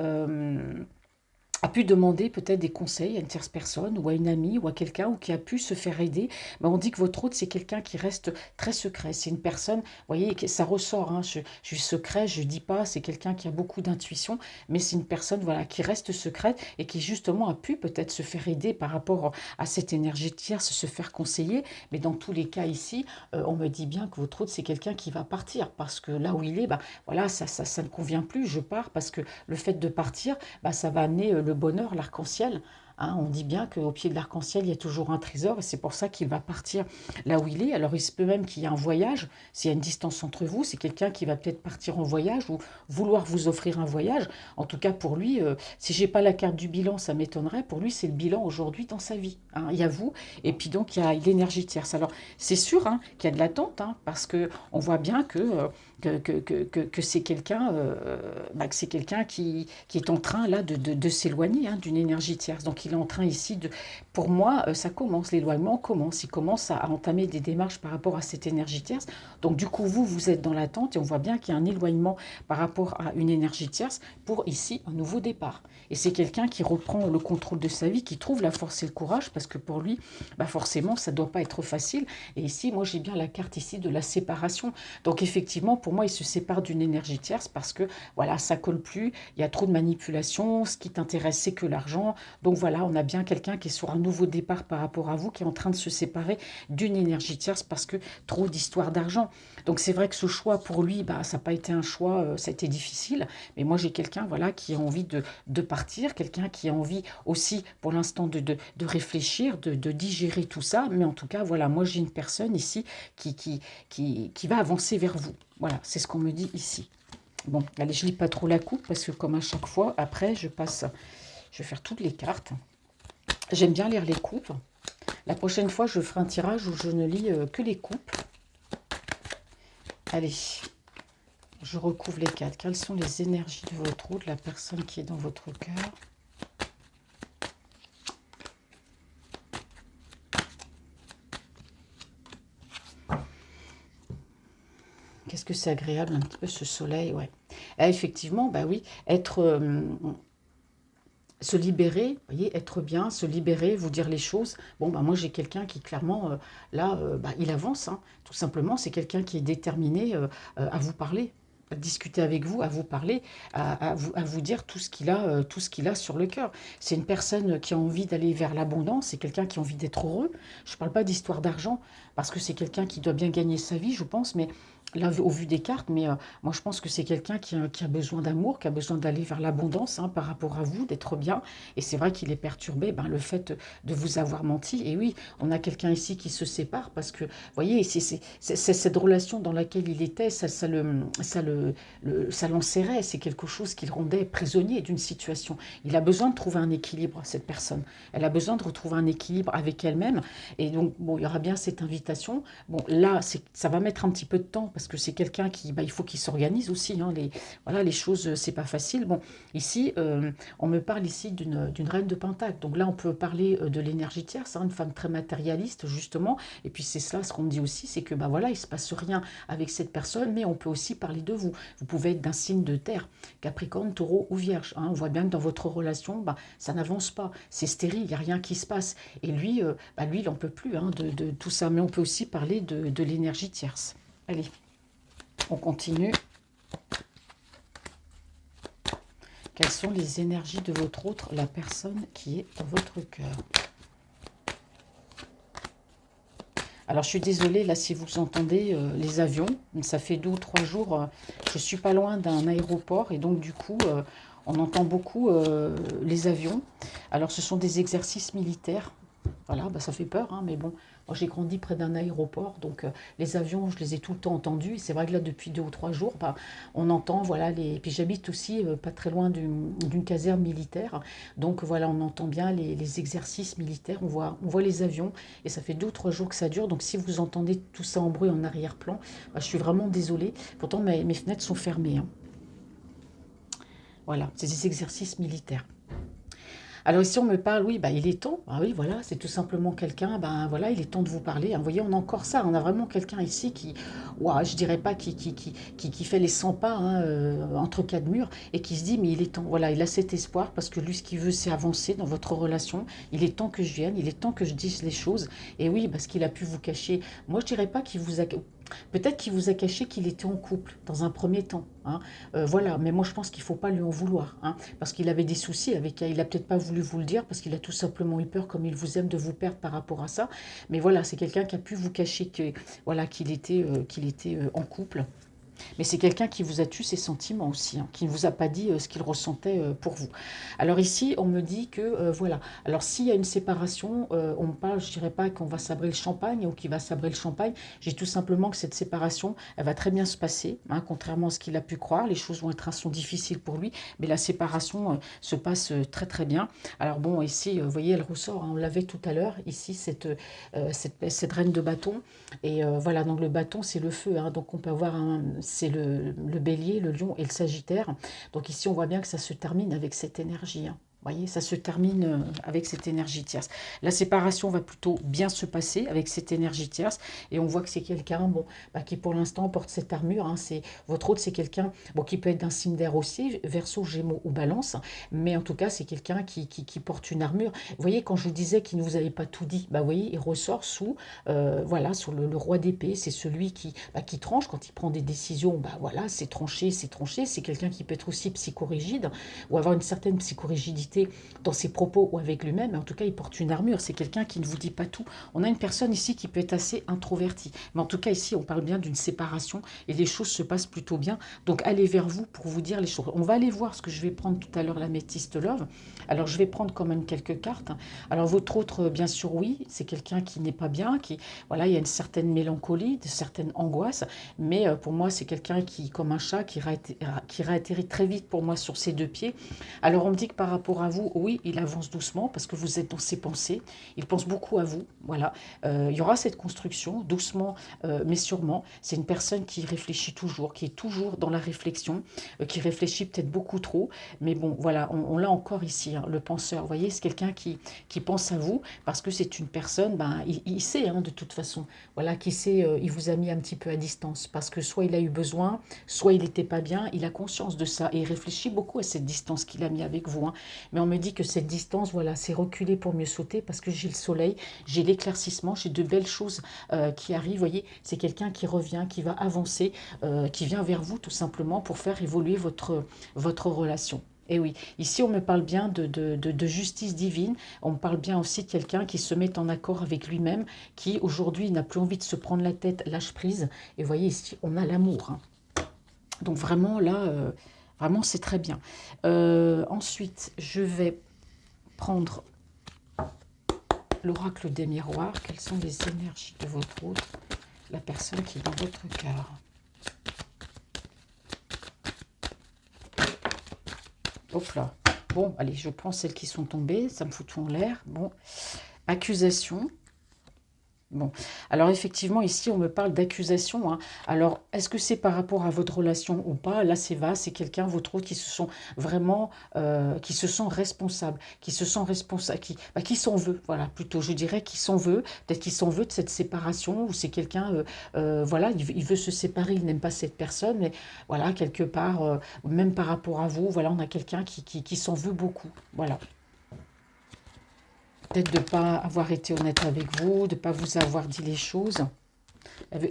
a pu demander peut-être des conseils à une tierce personne ou à une amie ou à quelqu'un ou qui a pu se faire aider. Ben, on dit que votre hôte, c'est quelqu'un qui reste très secret. C'est une personne, vous voyez, ça ressort, hein, je suis secret, je ne dis pas, c'est quelqu'un qui a beaucoup d'intuition, mais c'est une personne voilà, qui reste secrète et qui justement a pu peut-être se faire aider par rapport à cette énergie tierce, se faire conseiller. Mais dans tous les cas ici, on me dit bien que votre hôte, c'est quelqu'un qui va partir parce que là où il est, ben, voilà, ça ne convient plus, je pars parce que le fait de partir, bah, ça va amener le bonheur, l'arc-en-ciel. hein. On dit bien qu'au pied de l'arc-en-ciel, il y a toujours un trésor, et c'est pour ça qu'il va partir là où il est. Alors, il se peut même qu'il y ait un voyage, s'il y a une distance entre vous, c'est quelqu'un qui va peut-être partir en voyage ou vouloir vous offrir un voyage. En tout cas, pour lui, si j'ai pas la carte du bilan, ça m'étonnerait. Pour lui, c'est le bilan aujourd'hui dans sa vie, hein. Il y a vous, et puis donc il y a l'énergie tierce. Alors, c'est sûr, hein, qu'il y a de l'attente, hein, parce que on voit bien que c'est quelqu'un que c'est quelqu'un qui est en train là de s'éloigner, hein, d'une énergie tierce. Donc il est en train ici de... Pour moi, ça commence, l'éloignement commence. Il commence à entamer des démarches par rapport à cette énergie tierce. Donc du coup, vous êtes dans l'attente et on voit bien qu'il y a un éloignement par rapport à une énergie tierce pour ici un nouveau départ. Et c'est quelqu'un qui reprend le contrôle de sa vie, qui trouve la force et le courage, parce que pour lui, forcément, ça ne doit pas être facile. Et ici, moi, j'ai bien la carte ici de la séparation. Donc effectivement, pour moi, il se sépare d'une énergie tierce parce que voilà, ça colle plus, il y a trop de manipulation, ce qui t'intéresse, c'est que l'argent. Donc voilà, on a bien quelqu'un qui est sur un nouveau départ par rapport à vous, qui est en train de se séparer d'une énergie tierce parce que trop d'histoires d'argent. Donc c'est vrai que ce choix pour lui, ça n'a pas été un choix, ça a été difficile. Mais moi j'ai quelqu'un voilà, qui a envie de partir, quelqu'un qui a envie aussi pour l'instant de réfléchir, de digérer tout ça. Mais en tout cas, voilà, moi j'ai une personne ici qui va avancer vers vous. Voilà, c'est ce qu'on me dit ici. Bon, allez, je lis pas trop la coupe parce que comme à chaque fois, après je passe, je vais faire toutes les cartes. J'aime bien lire les coupes. La prochaine fois, je ferai un tirage où je ne lis que les coupes. Allez, je recouvre les cartes. Quelles sont les énergies de votre route, la personne qui est dans votre cœur? Qu'est-ce que c'est agréable un petit peu ce soleil, ouais. Ah, effectivement, bah oui, être... se libérer, vous voyez, être bien, se libérer, vous dire les choses. Bon, moi j'ai quelqu'un qui clairement, là, il avance, hein. Tout simplement, c'est quelqu'un qui est déterminé à vous parler, à discuter avec vous, à vous parler, à vous dire tout ce qu'il a sur le cœur. C'est une personne qui a envie d'aller vers l'abondance, c'est quelqu'un qui a envie d'être heureux. Je ne parle pas d'histoire d'argent, parce que c'est quelqu'un qui doit bien gagner sa vie, je pense, mais là, au vu des cartes, mais moi je pense que c'est quelqu'un qui a besoin d'amour, qui a besoin d'aller vers l'abondance, hein, par rapport à vous, d'être bien. Et c'est vrai qu'il est perturbé, le fait de vous avoir menti. Et oui, on a quelqu'un ici qui se sépare parce que, vous voyez, c'est cette relation dans laquelle il était, ça l'enserrait, c'est quelque chose qui le rendait prisonnier d'une situation. Il a besoin de trouver un équilibre, cette personne. Elle a besoin de retrouver un équilibre avec elle-même. Et donc, bon, il y aura bien cette invitation. Bon, là, ça va mettre un petit peu de temps parce que c'est quelqu'un qui, il faut qu'il s'organise aussi, hein, voilà, les choses, c'est pas facile. Bon, ici, on me parle ici d'une reine de Pentacle. Donc là, on peut parler de l'énergie tierce, hein, une femme très matérialiste, justement. Et puis c'est cela, ce qu'on me dit aussi, c'est que voilà, il se passe rien avec cette personne, mais on peut aussi parler de vous. Vous pouvez être d'un signe de terre, Capricorne, Taureau ou Vierge, hein. On voit bien que dans votre relation, ça n'avance pas, c'est stérile, il n'y a rien qui se passe. Et lui, lui, il n'en peut plus, hein, de tout ça. Mais on peut aussi parler de l'énergie tierce. Allez, on continue. Quelles sont les énergies de votre autre, la personne qui est dans votre cœur? Alors, je suis désolée, là, si vous entendez les avions, ça fait 2 ou 3 jours, je suis pas loin d'un aéroport, et donc, du coup, on entend beaucoup les avions. Alors, ce sont des exercices militaires. Voilà, ça fait peur, hein, mais bon, moi j'ai grandi près d'un aéroport, donc les avions, je les ai tout le temps entendus. Et c'est vrai que là, depuis 2 ou 3 jours, on entend, voilà, puis j'habite aussi pas très loin d'une caserne militaire, donc voilà, on entend bien les exercices militaires, on voit les avions, et ça fait 2 ou 3 jours que ça dure. Donc si vous entendez tout ça en bruit en arrière-plan, je suis vraiment désolée. Pourtant, mes fenêtres sont fermées, hein. Voilà, c'est des exercices militaires. Alors ici, on me parle, oui, il est temps. Ah oui, voilà, c'est tout simplement quelqu'un, voilà, il est temps de vous parler, hein. Vous voyez, on a encore ça, on a vraiment quelqu'un ici qui, ouah, je dirais pas qui fait les 100 pas, hein, entre 4 murs, et qui se dit, mais il est temps, voilà, il a cet espoir, parce que lui, ce qu'il veut, c'est avancer dans votre relation. Il est temps que je vienne, il est temps que je dise les choses. Et oui, parce qu'il a pu vous cacher. Moi, je dirais pas qu'il vous a... Peut-être qu'il vous a caché qu'il était en couple, dans un premier temps, hein. Voilà, mais moi je pense qu'il ne faut pas lui en vouloir, hein, parce qu'il avait des soucis avec elle. Il n'a peut-être pas voulu vous le dire parce qu'il a tout simplement eu peur, comme il vous aime, de vous perdre par rapport à ça. Mais voilà, c'est quelqu'un qui a pu vous cacher que, voilà, qu'il était en couple. Mais c'est quelqu'un qui vous a tué ses sentiments aussi, hein, qui ne vous a pas dit ce qu'il ressentait pour vous. Alors ici, on me dit que, voilà. Alors s'il y a une séparation, on me parle, je dirais pas qu'on va sabrer le champagne ou qu'il va sabrer le champagne. J'ai tout simplement que cette séparation, elle va très bien se passer, hein, contrairement à ce qu'il a pu croire. Les choses sont difficiles pour lui, mais la séparation se passe très très bien. Alors bon, ici, vous voyez, elle ressort, hein, on l'avait tout à l'heure, ici, cette reine de bâton. Et voilà, donc le bâton, c'est le feu, hein, donc on peut avoir c'est le bélier, le lion et le sagittaire. Donc ici, on voit bien que ça se termine avec cette énergie, hein. Vous voyez, ça se termine avec cette énergie tierce. La séparation va plutôt bien se passer avec cette énergie tierce. Et on voit que c'est quelqu'un bon, bah, qui pour l'instant porte cette armure, hein. Votre autre, c'est quelqu'un bon, qui peut être d'un signe d'air aussi, Verseau, Gémeaux ou Balance. Mais en tout cas, c'est quelqu'un qui porte une armure. Vous voyez, quand je vous disais qu'il ne vous avait pas tout dit, bah, vous voyez, il ressort sous, voilà, sur le roi d'épée. C'est celui qui tranche quand il prend des décisions. Bah, voilà, c'est tranché, c'est tranché. C'est quelqu'un qui peut être aussi psychorigide ou avoir une certaine psychorigidité dans ses propos ou avec lui-même. Mais en tout cas, il porte une armure. C'est quelqu'un qui ne vous dit pas tout. On a une personne ici qui peut être assez introvertie. Mais en tout cas, ici, on parle bien d'une séparation et les choses se passent plutôt bien. Donc, allez vers vous pour vous dire les choses. On va aller voir ce que je vais prendre tout à l'heure, la métiste love. Alors, je vais prendre quand même quelques cartes. Alors, votre autre, bien sûr, oui, c'est quelqu'un qui n'est pas bien, voilà, il y a une certaine mélancolie, de certaines angoisses, mais pour moi, c'est quelqu'un qui, comme un chat, qui réatterrit très vite pour moi sur ses deux pieds. Alors, on me dit que par rapport à vous, oui, il avance doucement parce que vous êtes dans ses pensées. Il pense beaucoup à vous, voilà. Il y aura cette construction, doucement, mais sûrement. C'est une personne qui réfléchit toujours, qui est toujours dans la réflexion, qui réfléchit peut-être beaucoup trop, mais bon, voilà, on l'a encore ici, hein, le penseur. Vous voyez, c'est quelqu'un qui pense à vous parce que c'est une personne, ben, il sait, hein, de toute façon, voilà, qui sait, il vous a mis un petit peu à distance parce que soit il a eu besoin, soit il n'était pas bien, il a conscience de ça et il réfléchit beaucoup à cette distance qu'il a mis avec vous, hein. Mais on me dit que cette distance, voilà, c'est reculer pour mieux sauter parce que j'ai le soleil, j'ai l'éclaircissement, j'ai de belles choses qui arrivent. Vous voyez, c'est quelqu'un qui revient, qui va avancer, qui vient vers vous tout simplement pour faire évoluer votre relation. Et oui, ici on me parle bien de justice divine, on me parle bien aussi de quelqu'un qui se met en accord avec lui-même, qui aujourd'hui n'a plus envie de se prendre la tête, lâche prise. Et vous voyez ici, on a l'amour, hein. Donc vraiment là, vraiment c'est très bien. Ensuite, je vais prendre l'oracle des miroirs. Quelles sont les énergies de votre autre, la personne qui est dans votre cœur? Hop là. Bon, allez, je prends celles qui sont tombées. Ça me fout tout en l'air. Bon, accusation. Bon, alors effectivement, ici, on me parle d'accusation, hein. Alors, est-ce que c'est par rapport à votre relation ou pas? Là, c'est vaste, c'est quelqu'un, votre autre, qui se sont vraiment, qui se sent responsable, qui se sent responsable, qui s'en veut, voilà, plutôt, je dirais, qui s'en veut, peut-être qu'il s'en veut de cette séparation, ou c'est quelqu'un, voilà, il veut se séparer, il n'aime pas cette personne, mais voilà, quelque part, même par rapport à vous, voilà, on a quelqu'un qui s'en veut beaucoup, voilà. Peut-être de ne pas avoir été honnête avec vous, de ne pas vous avoir dit les choses.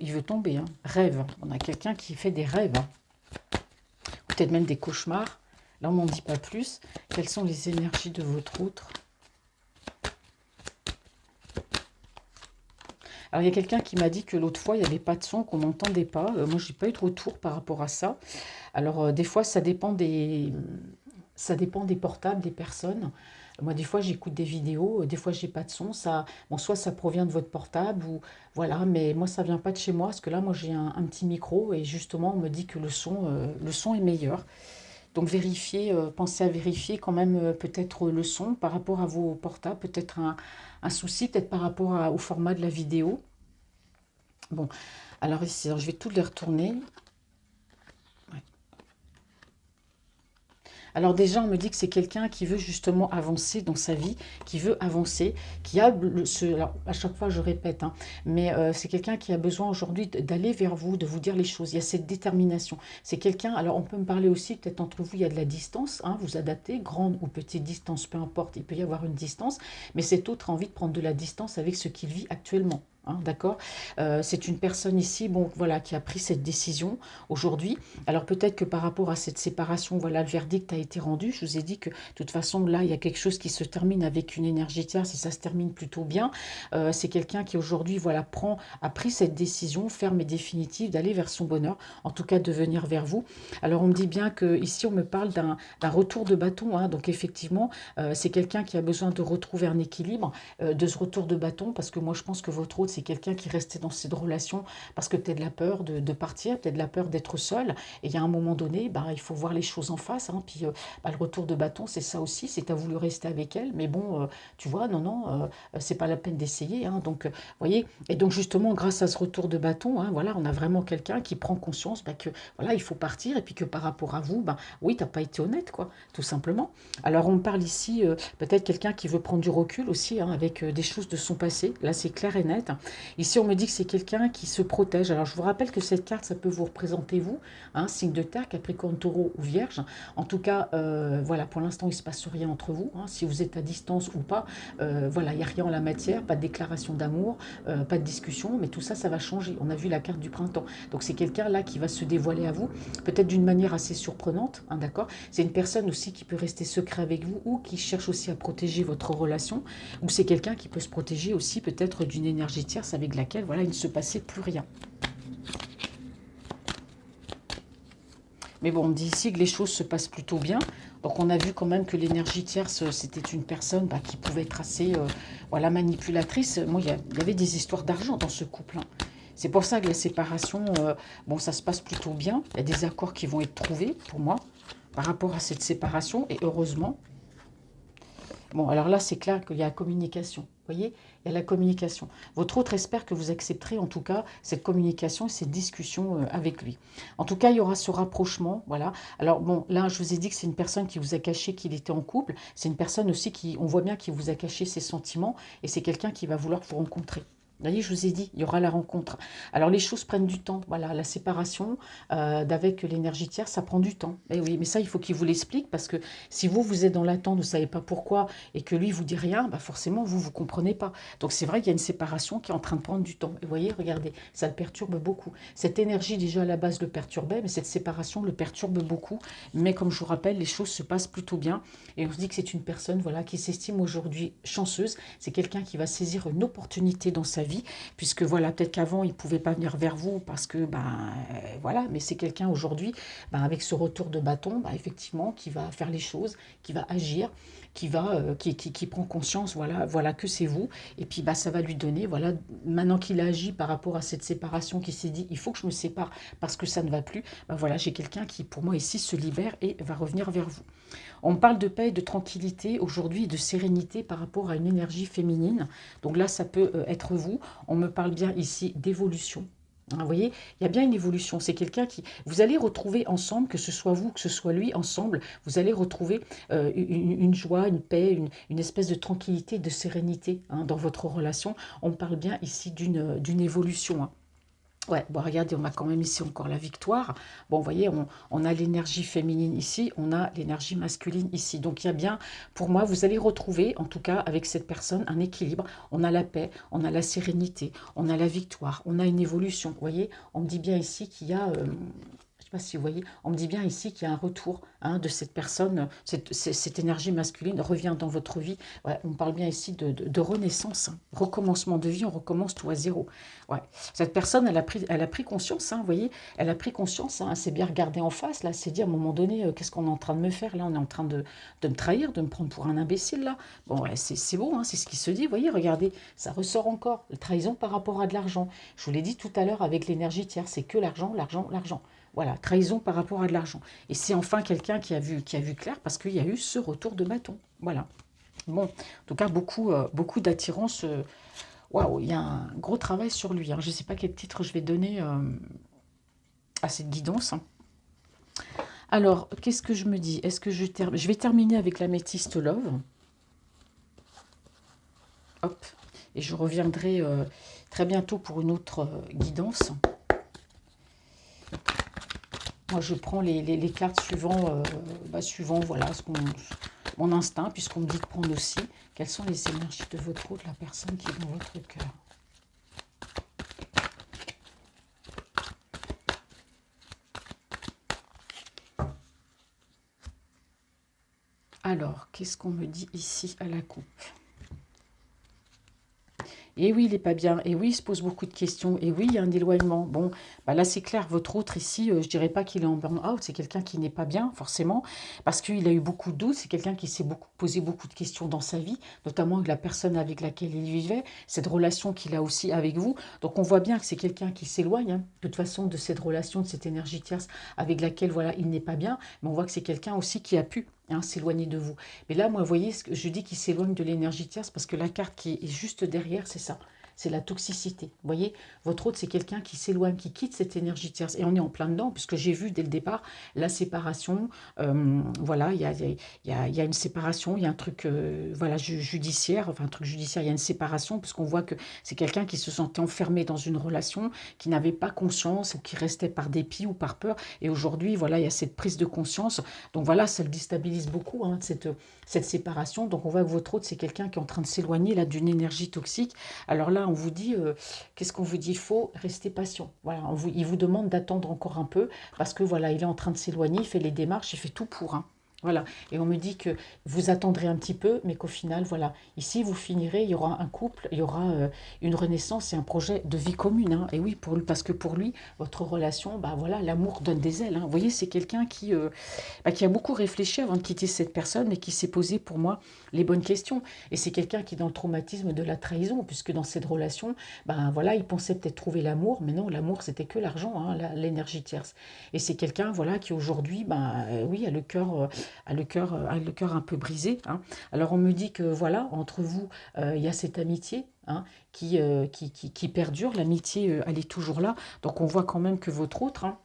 Il veut tomber, hein. Rêve. On a quelqu'un qui fait des rêves, hein. Peut-être même des cauchemars. Là, on m'en dit pas plus. Quelles sont les énergies de votre autre? Alors, il y a quelqu'un qui m'a dit que l'autre fois, il n'y avait pas de son, qu'on n'entendait pas. Moi, je n'ai pas eu de retour par rapport à ça. Alors, des fois, ça dépend des portables, des personnes. Moi, des fois, j'écoute des vidéos, des fois, j'ai pas de son. Ça, bon, soit ça provient de votre portable, ou voilà, mais moi, ça vient pas de chez moi, parce que là, moi, j'ai un petit micro, et justement, on me dit que le son est meilleur. Donc, vérifiez, pensez à vérifier quand même peut-être le son par rapport à vos portables, peut-être un souci, peut-être par rapport au format de la vidéo. Bon, alors ici, alors, je vais tout les retourner. Alors déjà, on me dit que c'est quelqu'un qui veut justement avancer dans sa vie, qui veut avancer, qui a alors à chaque fois je répète, hein, mais c'est quelqu'un qui a besoin aujourd'hui d'aller vers vous, de vous dire les choses. Il y a cette détermination. C'est quelqu'un, alors on peut me parler aussi, peut-être entre vous, il y a de la distance, hein, vous adaptez, grande ou petite distance, peu importe, il peut y avoir une distance, mais cet autre a envie de prendre de la distance avec ce qu'il vit actuellement. hein, d'accord? C'est une personne ici, bon, voilà, qui a pris cette décision aujourd'hui. Alors peut-être que par rapport à cette séparation, voilà, le verdict a été rendu. Je vous ai dit que de toute façon, là, il y a quelque chose qui se termine avec une énergie tierce et ça se termine plutôt bien. C'est quelqu'un qui aujourd'hui, voilà, a pris cette décision ferme et définitive d'aller vers son bonheur, en tout cas de venir vers vous. Alors on me dit bien que ici on me parle d'un retour de bâton, hein, donc effectivement, c'est quelqu'un qui a besoin de retrouver un équilibre, de ce retour de bâton, parce que moi je pense que votre autre, c'est quelqu'un qui restait dans cette relation parce que peut-être de la peur de partir, peut-être de la peur d'être seul, et il y a un moment donné, bah, il faut voir les choses en face, hein, puis bah, le retour de bâton, c'est ça aussi, c'est tu as voulu rester avec elle, mais bon, tu vois, non, non, c'est pas la peine d'essayer, hein, donc, voyez, et donc justement, grâce à ce retour de bâton, hein, voilà, on a vraiment quelqu'un qui prend conscience bah, que, voilà, il faut partir, et puis que par rapport à vous, bah, oui, t'as pas été honnête, quoi, tout simplement. Alors, on me parle ici, peut-être quelqu'un qui veut prendre du recul aussi, hein, avec des choses de son passé, là, c'est clair et net. Ici, on me dit que c'est quelqu'un qui se protège. Alors, je vous rappelle que cette carte, ça peut vous représenter vous, hein, signe de terre, Capricorne, Taureau ou Vierge. En tout cas, voilà, pour l'instant, il ne se passe rien entre vous, hein, si vous êtes à distance ou pas. Voilà, il n'y a rien en la matière, pas de déclaration d'amour, pas de discussion, mais tout ça, ça va changer. On a vu la carte du printemps. Donc, c'est quelqu'un là qui va se dévoiler à vous, peut-être d'une manière assez surprenante, hein, d'accord? C'est une personne aussi qui peut rester secret avec vous ou qui cherche aussi à protéger votre relation, ou c'est quelqu'un qui peut se protéger aussi peut-être d'une énergie tierce avec laquelle, voilà, il ne se passait plus rien. Mais bon, on me dit ici que les choses se passent plutôt bien. Donc on a vu quand même que l'énergie tierce, c'était une personne bah, qui pouvait être assez voilà, manipulatrice. Moi, il y avait des histoires d'argent dans ce couple, hein. C'est pour ça que la séparation, bon, ça se passe plutôt bien. Il y a des accords qui vont être trouvés, pour moi, par rapport à cette séparation. Et heureusement, bon, alors là, c'est clair qu'il y a la communication. Vous voyez, il y a la communication. Votre autre espère que vous accepterez en tout cas cette communication et cette discussion avec lui. En tout cas, il y aura ce rapprochement. Voilà. Alors bon, là, je vous ai dit que c'est une personne qui vous a caché qu'il était en couple. C'est une personne aussi qui, on voit bien, qui vous a caché ses sentiments. Et c'est quelqu'un qui va vouloir vous rencontrer. Vous voyez, je vous ai dit, il y aura la rencontre. Alors, les choses prennent du temps. Voilà, la séparation d'avec l'énergie tierce, ça prend du temps. Eh oui, mais ça, il faut qu'il vous l'explique parce que si vous, vous êtes dans l'attente, vous ne savez pas pourquoi, et que lui, vous dit rien, bah forcément, vous, vous comprenez pas. Donc, c'est vrai qu'il y a une séparation qui est en train de prendre du temps. Et vous voyez, regardez, ça le perturbe beaucoup. Cette énergie, déjà, à la base, le perturbait, mais cette séparation le perturbe beaucoup. Mais comme je vous rappelle, les choses se passent plutôt bien. Et on se dit que c'est une personne, voilà, qui s'estime aujourd'hui chanceuse. C'est quelqu'un qui va saisir une opportunité dans sa vie, puisque voilà, peut-être qu'avant, il ne pouvait pas venir vers vous parce que, voilà, mais c'est quelqu'un aujourd'hui, avec ce retour de bâton, effectivement, qui va faire les choses, qui va agir, qui prend conscience, voilà, voilà que c'est vous, et puis ça va lui donner, voilà, maintenant qu'il agit par rapport à cette séparation, qui s'est dit, il faut que je me sépare parce que ça ne va plus, voilà, j'ai quelqu'un qui, pour moi, ici, se libère et va revenir vers vous. On parle de paix et de tranquillité aujourd'hui, de sérénité par rapport à une énergie féminine. Donc là, ça peut être vous. On me parle bien ici d'évolution. Hein, vous voyez, il y a bien une évolution. C'est quelqu'un qui... Vous allez retrouver ensemble, que ce soit vous, que ce soit lui, ensemble, vous allez retrouver une joie, une paix, une espèce de tranquillité, de sérénité, hein, dans votre relation. On parle bien ici d'une évolution, hein. Ouais, bon, regardez, on a quand même ici encore la victoire. Bon, vous voyez, on a l'énergie féminine ici, on a l'énergie masculine ici. Donc, il y a bien, pour moi, vous allez retrouver, en tout cas, avec cette personne, un équilibre. On a la paix, on a la sérénité, on a la victoire, on a une évolution. Vous voyez, on me dit bien ici qu'il y a... je sais pas si vous voyez, on me dit bien ici qu'il y a un retour, hein, de cette personne, cette énergie masculine revient dans votre vie. Ouais, on parle bien ici de renaissance, hein, recommencement de vie, on recommence tout à zéro. Ouais. Cette personne, elle a pris conscience, hein, vous voyez, elle a pris conscience, hein, elle s'est bien regardée en face, là, elle s'est dit à un moment donné, qu'est-ce qu'on est en train de me faire, là, on est en train de me trahir, de me prendre pour un imbécile, là. Bon, ouais, c'est bon, hein, c'est ce qui se dit, vous voyez, regardez, ça ressort encore, la trahison par rapport à de l'argent. Je vous l'ai dit tout à l'heure avec l'énergie tiers, c'est que l'argent, l'argent, l'argent. Voilà, trahison par rapport à de l'argent. Et c'est enfin quelqu'un qui a vu clair parce qu'il y a eu ce retour de bâton. Voilà. Bon, en tout cas, beaucoup d'attirance. Waouh, il y a un gros travail sur lui, hein. Je ne sais pas quel titre je vais donner à cette guidance, hein. Alors, qu'est-ce que je me dis? Est-ce que je vais terminer avec l'améthyste Love. Hop. Et je reviendrai très bientôt pour une autre guidance. Moi, je prends les cartes suivant voilà, mon instinct, puisqu'on me dit de prendre aussi quelles sont les énergies de votre autre, la personne qui est dans votre cœur. Alors, qu'est-ce qu'on me dit ici à la coupe? Et oui, il n'est pas bien. Et oui, il se pose beaucoup de questions. Et oui, il y a un éloignement. Bon, bah là, c'est clair, votre autre ici, je dirais pas qu'il est en burn-out. C'est quelqu'un qui n'est pas bien, forcément, parce qu'il a eu beaucoup de doutes. C'est quelqu'un qui s'est posé beaucoup de questions dans sa vie, notamment avec la personne avec laquelle il vivait, cette relation qu'il a aussi avec vous. Donc, on voit bien que c'est quelqu'un qui s'éloigne, hein, de toute façon, de cette relation, de cette énergie tierce avec laquelle, voilà, il n'est pas bien. Mais on voit que c'est quelqu'un aussi qui a pu, hein, s'éloigner de vous. Mais là, moi, vous voyez, ce que je dis qu'il s'éloigne de l'énergie tierce parce que la carte qui est juste derrière, c'est ça. C'est la toxicité. Vous voyez, votre hôte, c'est quelqu'un qui s'éloigne, qui quitte cette énergie tierce. Et on est en plein dedans, puisque j'ai vu dès le départ la séparation. Voilà, il y a une séparation, il y a un truc voilà, judiciaire, enfin un truc judiciaire, il y a une séparation, puisqu'on voit que c'est quelqu'un qui se sentait enfermé dans une relation, qui n'avait pas conscience, ou qui restait par dépit ou par peur. Et aujourd'hui, voilà, il y a cette prise de conscience. Donc voilà, ça le déstabilise beaucoup, hein, cette séparation. Donc on voit que votre hôte, c'est quelqu'un qui est en train de s'éloigner là d'une énergie toxique. Alors là, on vous dit, qu'est-ce qu'on vous dit? Il faut rester patient. Voilà, il vous demande d'attendre encore un peu parce que voilà, il est en train de s'éloigner, il fait les démarches, il fait tout pour, hein. Voilà, et on me dit que vous attendrez un petit peu, mais qu'au final, voilà, ici, vous finirez, il y aura un couple, il y aura une renaissance et un projet de vie commune, hein. Et oui, parce que pour lui, votre relation, bah voilà, l'amour donne des ailes, hein. Vous voyez, c'est quelqu'un qui a beaucoup réfléchi avant de quitter cette personne et qui s'est posé pour moi les bonnes questions. Et c'est quelqu'un qui est dans le traumatisme de la trahison, puisque dans cette relation, ben voilà, il pensait peut-être trouver l'amour, mais non, l'amour c'était que l'argent, hein, l'énergie tierce. Et c'est quelqu'un, voilà, qui aujourd'hui, ben oui, a le cœur un peu brisé, hein. Alors on me dit que voilà, entre vous, il y a cette amitié, hein, qui perdure. L'amitié, elle est toujours là. Donc on voit quand même que votre autre, hein,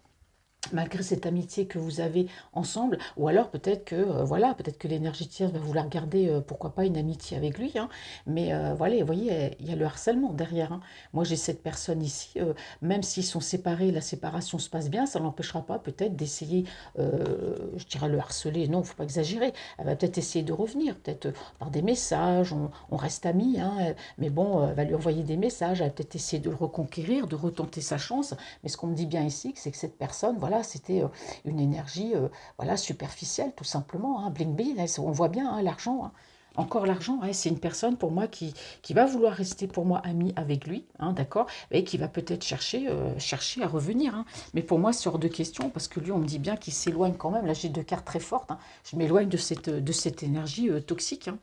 malgré cette amitié que vous avez ensemble, ou alors peut-être que voilà, peut-être que l'énergie tierce va vouloir garder, pourquoi pas une amitié avec lui, hein, mais voilà, vous voyez, il y a le harcèlement derrière, hein. Moi, j'ai cette personne ici, même s'ils sont séparés, la séparation se passe bien, ça ne l'empêchera pas peut-être d'essayer, je dirais le harceler, non, il ne faut pas exagérer, elle va peut-être essayer de revenir, peut-être par des messages, on reste amis, hein, mais bon, elle va lui envoyer des messages, elle va peut-être essayer de le reconquérir, de retenter sa chance, mais ce qu'on me dit bien ici, c'est que cette personne, voilà, c'était une énergie voilà, superficielle, tout simplement, hein, bling bling, on voit bien, hein, l'argent, hein. Encore l'argent, hein, c'est une personne pour moi qui va vouloir rester pour moi amie avec lui, hein, d'accord, et qui va peut-être chercher à revenir, hein. Mais pour moi, c'est hors de question, parce que lui, on me dit bien qu'il s'éloigne quand même. Là, j'ai deux cartes très fortes, hein. Je m'éloigne de cette énergie toxique, hein.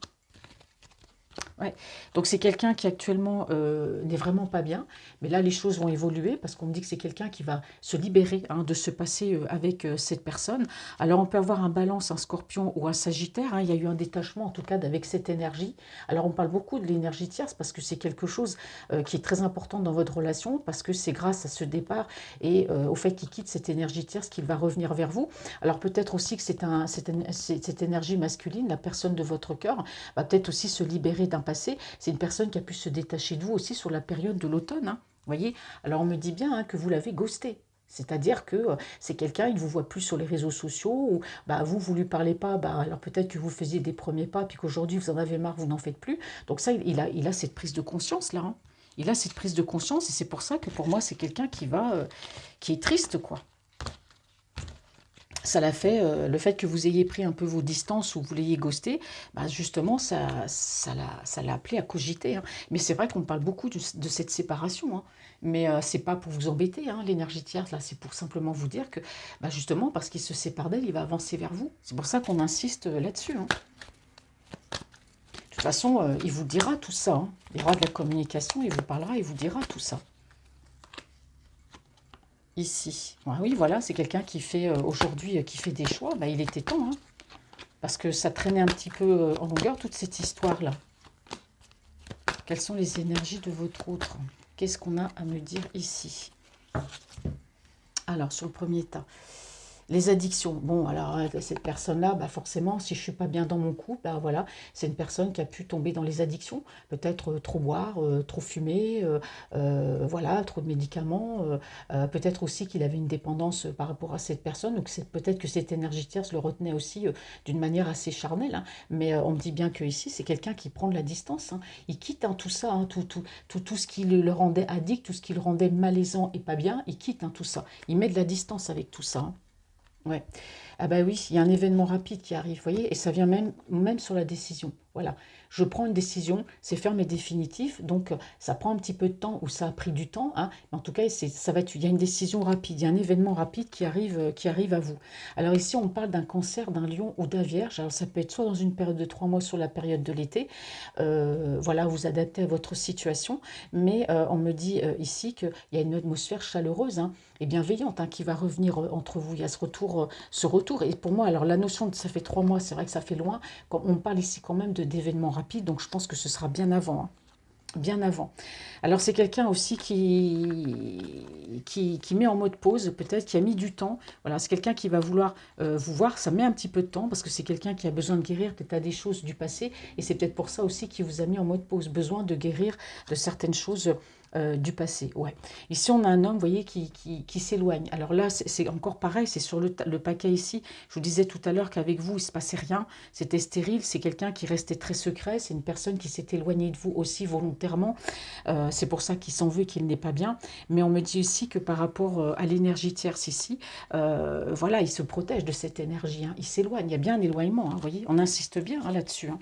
Ouais. Donc c'est quelqu'un qui actuellement n'est vraiment pas bien, mais là les choses vont évoluer parce qu'on me dit que c'est quelqu'un qui va se libérer, hein, de se passer avec cette personne. Alors on peut avoir un balance, un scorpion ou un sagittaire, hein, il y a eu un détachement en tout cas avec cette énergie. Alors on parle beaucoup de l'énergie tierce parce que c'est quelque chose qui est très important dans votre relation, parce que c'est grâce à ce départ et au fait qu'il quitte cette énergie tierce qu'il va revenir vers vous. Alors peut-être aussi que cette énergie masculine, la personne de votre cœur, va peut-être aussi se libérer d'un passé. C'est une personne qui a pu se détacher de vous aussi sur la période de l'automne, hein. Voyez. Alors on me dit bien, hein, que vous l'avez ghosté. C'est-à-dire que c'est quelqu'un, il ne vous voit plus sur les réseaux sociaux, ou bah, vous ne lui parlez pas, bah, alors peut-être que vous faisiez des premiers pas, puis qu'aujourd'hui vous en avez marre, vous n'en faites plus. Donc ça, il a cette prise de conscience là, hein. Il a cette prise de conscience et c'est pour ça que pour moi, c'est quelqu'un qui est triste, quoi. Ça l'a fait, le fait que vous ayez pris un peu vos distances ou vous l'ayez ghosté, bah justement, ça l'a appelé à cogiter, hein. Mais c'est vrai qu'on parle beaucoup de cette séparation, hein. Mais c'est pas pour vous embêter, hein, l'énergie tierce, là, c'est pour simplement vous dire que, bah justement, parce qu'il se sépare d'elle, il va avancer vers vous. C'est pour ça qu'on insiste là-dessus, hein. De toute façon, il vous dira tout ça, hein. Il y aura de la communication, il vous parlera, il vous dira tout ça. Ici. Ah oui, voilà, c'est quelqu'un qui fait aujourd'hui, qui fait des choix. Bah, il était temps, hein. Parce que ça traînait un petit peu en longueur, toute cette histoire-là. Quelles sont les énergies de votre autre? Qu'est-ce qu'on a à me dire ici? Alors, sur le premier tas, les addictions. Bon, alors, cette personne-là, bah forcément, si je suis pas bien dans mon couple, bah voilà, c'est une personne qui a pu tomber dans les addictions. Peut-être trop boire, trop fumer, voilà, trop de médicaments. Peut-être aussi qu'il avait une dépendance par rapport à cette personne. Donc, peut-être que cette énergie tierce le retenait aussi d'une manière assez charnelle, hein. Mais on me dit bien que ici, c'est quelqu'un qui prend de la distance, hein. Il quitte, hein, tout ça, hein, tout ce qui le rendait addict, tout ce qui le rendait malaisant et pas bien. Il quitte, hein, tout ça. Il met de la distance avec tout ça, hein. Ouais. Ah bah oui, il y a un événement rapide qui arrive, vous voyez, et ça vient même sur la décision. Voilà, je prends une décision, c'est ferme et définitif, donc ça prend un petit peu de temps ou ça a pris du temps, hein, mais en tout cas, ça va être, il y a une décision rapide, il y a un événement rapide qui arrive à vous. Alors ici, on parle d'un cancer, d'un lion ou d'un vierge. Alors ça peut être soit dans une période de 3 mois, sur la période de l'été, voilà, vous adaptez à votre situation, mais on me dit ici qu'il y a une atmosphère chaleureuse, hein, et bienveillante, hein, qui va revenir entre vous. Il y a ce retour. Et pour moi, alors la notion de ça fait 3 mois, c'est vrai que ça fait loin. On parle ici quand même d'événements rapides, donc je pense que ce sera bien avant, hein, bien avant. Alors c'est quelqu'un aussi qui met en mode pause, peut-être, qui a mis du temps. Voilà, c'est quelqu'un qui va vouloir vous voir. Ça met un petit peu de temps parce que c'est quelqu'un qui a besoin de guérir peut-être à des choses du passé. Et c'est peut-être pour ça aussi qu'il vous a mis en mode pause. Besoin de guérir de certaines choses du passé. Ouais. Ici, on a un homme, vous voyez, qui s'éloigne. Alors là, c'est encore pareil, c'est sur le paquet ici. Je vous disais tout à l'heure qu'avec vous, il ne se passait rien. C'était stérile. C'est quelqu'un qui restait très secret. C'est une personne qui s'est éloignée de vous aussi volontairement. C'est pour ça qu'il s'en veut et qu'il n'est pas bien. Mais on me dit aussi que par rapport à l'énergie tierce ici, voilà, il se protège de cette énergie, hein. Il s'éloigne. Il y a bien un éloignement, hein, vous voyez. On insiste bien, hein, là-dessus, hein.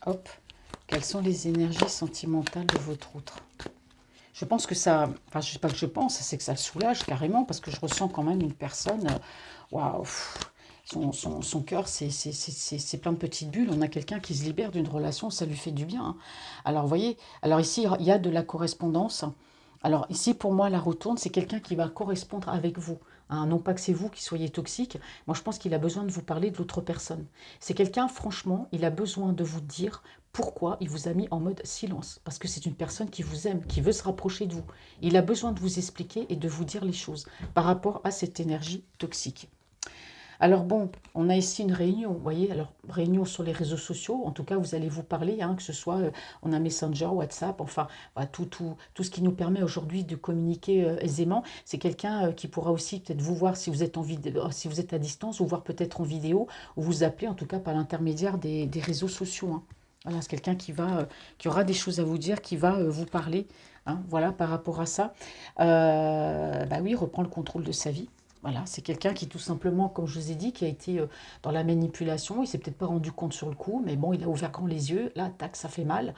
Hop. Quelles sont les énergies sentimentales de votre outre? Je pense que ça, enfin, je sais pas que je pense, c'est que ça le soulage carrément parce que je ressens quand même une personne, waouh, son cœur, c'est plein de petites bulles. On a quelqu'un qui se libère d'une relation, ça lui fait du bien, hein. Alors, vous voyez, alors ici, il y a de la correspondance. Alors ici, pour moi, la retourne, c'est quelqu'un qui va correspondre avec vous, hein. Non pas que c'est vous qui soyez toxique. Moi, je pense qu'il a besoin de vous parler de l'autre personne. C'est quelqu'un, franchement, il a besoin de vous dire pourquoi il vous a mis en mode silence. Parce que c'est une personne qui vous aime, qui veut se rapprocher de vous. Il a besoin de vous expliquer et de vous dire les choses par rapport à cette énergie toxique. Alors bon, on a ici une réunion, vous voyez, alors réunion sur les réseaux sociaux, en tout cas vous allez vous parler, hein, que ce soit, on a Messenger, WhatsApp, enfin, voilà, tout ce qui nous permet aujourd'hui de communiquer aisément. C'est quelqu'un qui pourra aussi peut-être vous voir si vous êtes en vidéo, si vous êtes à distance, ou voir peut-être en vidéo, ou vous appeler en tout cas par l'intermédiaire des réseaux sociaux, hein. Voilà, c'est quelqu'un qui aura des choses à vous dire, qui va vous parler, hein, voilà, par rapport à ça. Bah oui, reprend le contrôle de sa vie. Voilà, c'est quelqu'un qui tout simplement, comme je vous ai dit, qui a été dans la manipulation. Il s'est peut-être pas rendu compte sur le coup, mais bon, il a ouvert grand les yeux. Là, tac, ça fait mal.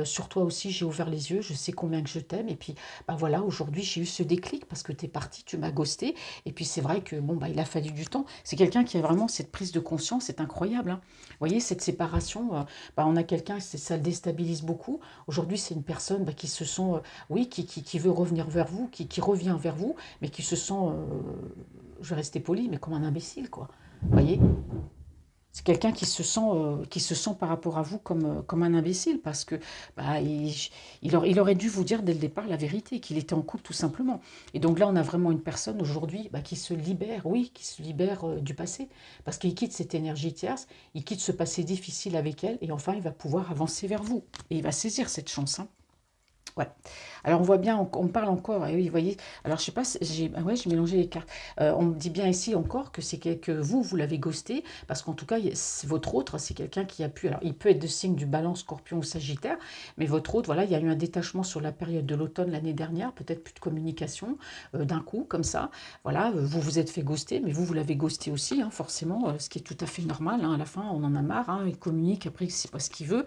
Sur toi aussi, j'ai ouvert les yeux. Je sais combien que je t'aime. Et puis, bah voilà, aujourd'hui, j'ai eu ce déclic parce que tu es parti, tu m'as ghosté. Et puis, c'est vrai que bon, bah, il a fallu du temps. C'est quelqu'un qui a vraiment cette prise de conscience. C'est incroyable, hein. Vous voyez, cette séparation, bah, on a quelqu'un, ça le déstabilise beaucoup. Aujourd'hui, c'est une personne bah, qui se sent, oui, qui veut revenir vers vous, qui revient vers vous, mais qui se sent, je vais rester poli, mais comme un imbécile, quoi. Vous voyez? C'est quelqu'un qui se sent par rapport à vous comme un imbécile, parce que bah, il aurait dû vous dire dès le départ la vérité, qu'il était en couple tout simplement. Et donc là, on a vraiment une personne aujourd'hui bah, qui se libère, oui, qui se libère du passé, parce qu'il quitte cette énergie tierce, il quitte ce passé difficile avec elle, et enfin, il va pouvoir avancer vers vous. Et il va saisir cette chance, hein. Ouais. Alors on voit bien, on parle encore, et oui, vous voyez, alors je sais pas, ouais, j'ai mélangé les cartes. On me dit bien ici encore que que vous, vous l'avez ghosté, parce qu'en tout cas, c'est votre autre, c'est quelqu'un qui a pu, alors il peut être de signe du Balance, Scorpion ou Sagittaire, mais votre autre, voilà, il y a eu un détachement sur la période de l'automne l'année dernière, peut-être plus de communication, d'un coup, comme ça, voilà, vous vous êtes fait ghoster, mais vous l'avez ghosté aussi, hein, forcément, ce qui est tout à fait normal, hein, à la fin, on en a marre, hein, il communique, après, il sait pas ce qu'il veut,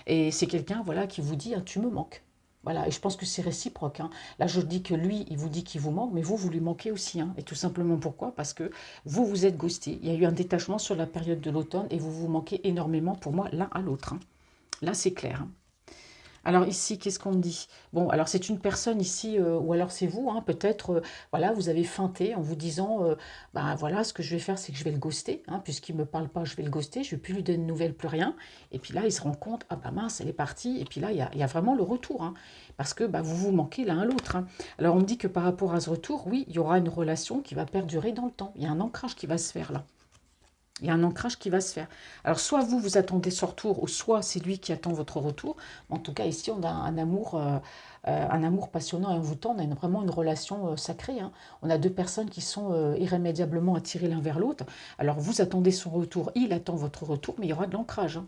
et c'est quelqu'un, voilà, qui vous dit, ah, tu me manques. Voilà, et je pense que c'est réciproque, hein. Là, je dis que lui, il vous dit qu'il vous manque, mais vous lui manquez aussi, hein. Et tout simplement pourquoi? Parce que vous êtes ghosté. Il y a eu un détachement sur la période de l'automne et vous vous manquez énormément pour moi l'un à l'autre, hein. Là, c'est clair, hein. Alors ici, qu'est-ce qu'on me dit? Bon, alors c'est une personne ici, ou alors c'est vous, hein, peut-être, voilà, vous avez feinté en vous disant, bah voilà, ce que je vais faire, c'est que je vais le ghoster, hein, puisqu'il ne me parle pas, je vais le ghoster, je ne vais plus lui donner de nouvelles, plus rien. Et puis là, il se rend compte, ah bah mince, elle est partie. Et puis là, il y a vraiment le retour, hein, parce que bah, vous vous manquez l'un à l'autre, hein. Alors on me dit que par rapport à ce retour, oui, il y aura une relation qui va perdurer dans le temps. Il y a un ancrage qui va se faire là. Il y a un ancrage qui va se faire. Alors, soit vous, vous attendez ce retour, ou soit c'est lui qui attend votre retour. En tout cas, ici, on a un amour passionnant et envoûtant. On a vraiment une relation sacrée, hein. On a deux personnes qui sont irrémédiablement attirées l'un vers l'autre. Alors, vous attendez son retour, il attend votre retour, mais il y aura de l'ancrage, hein.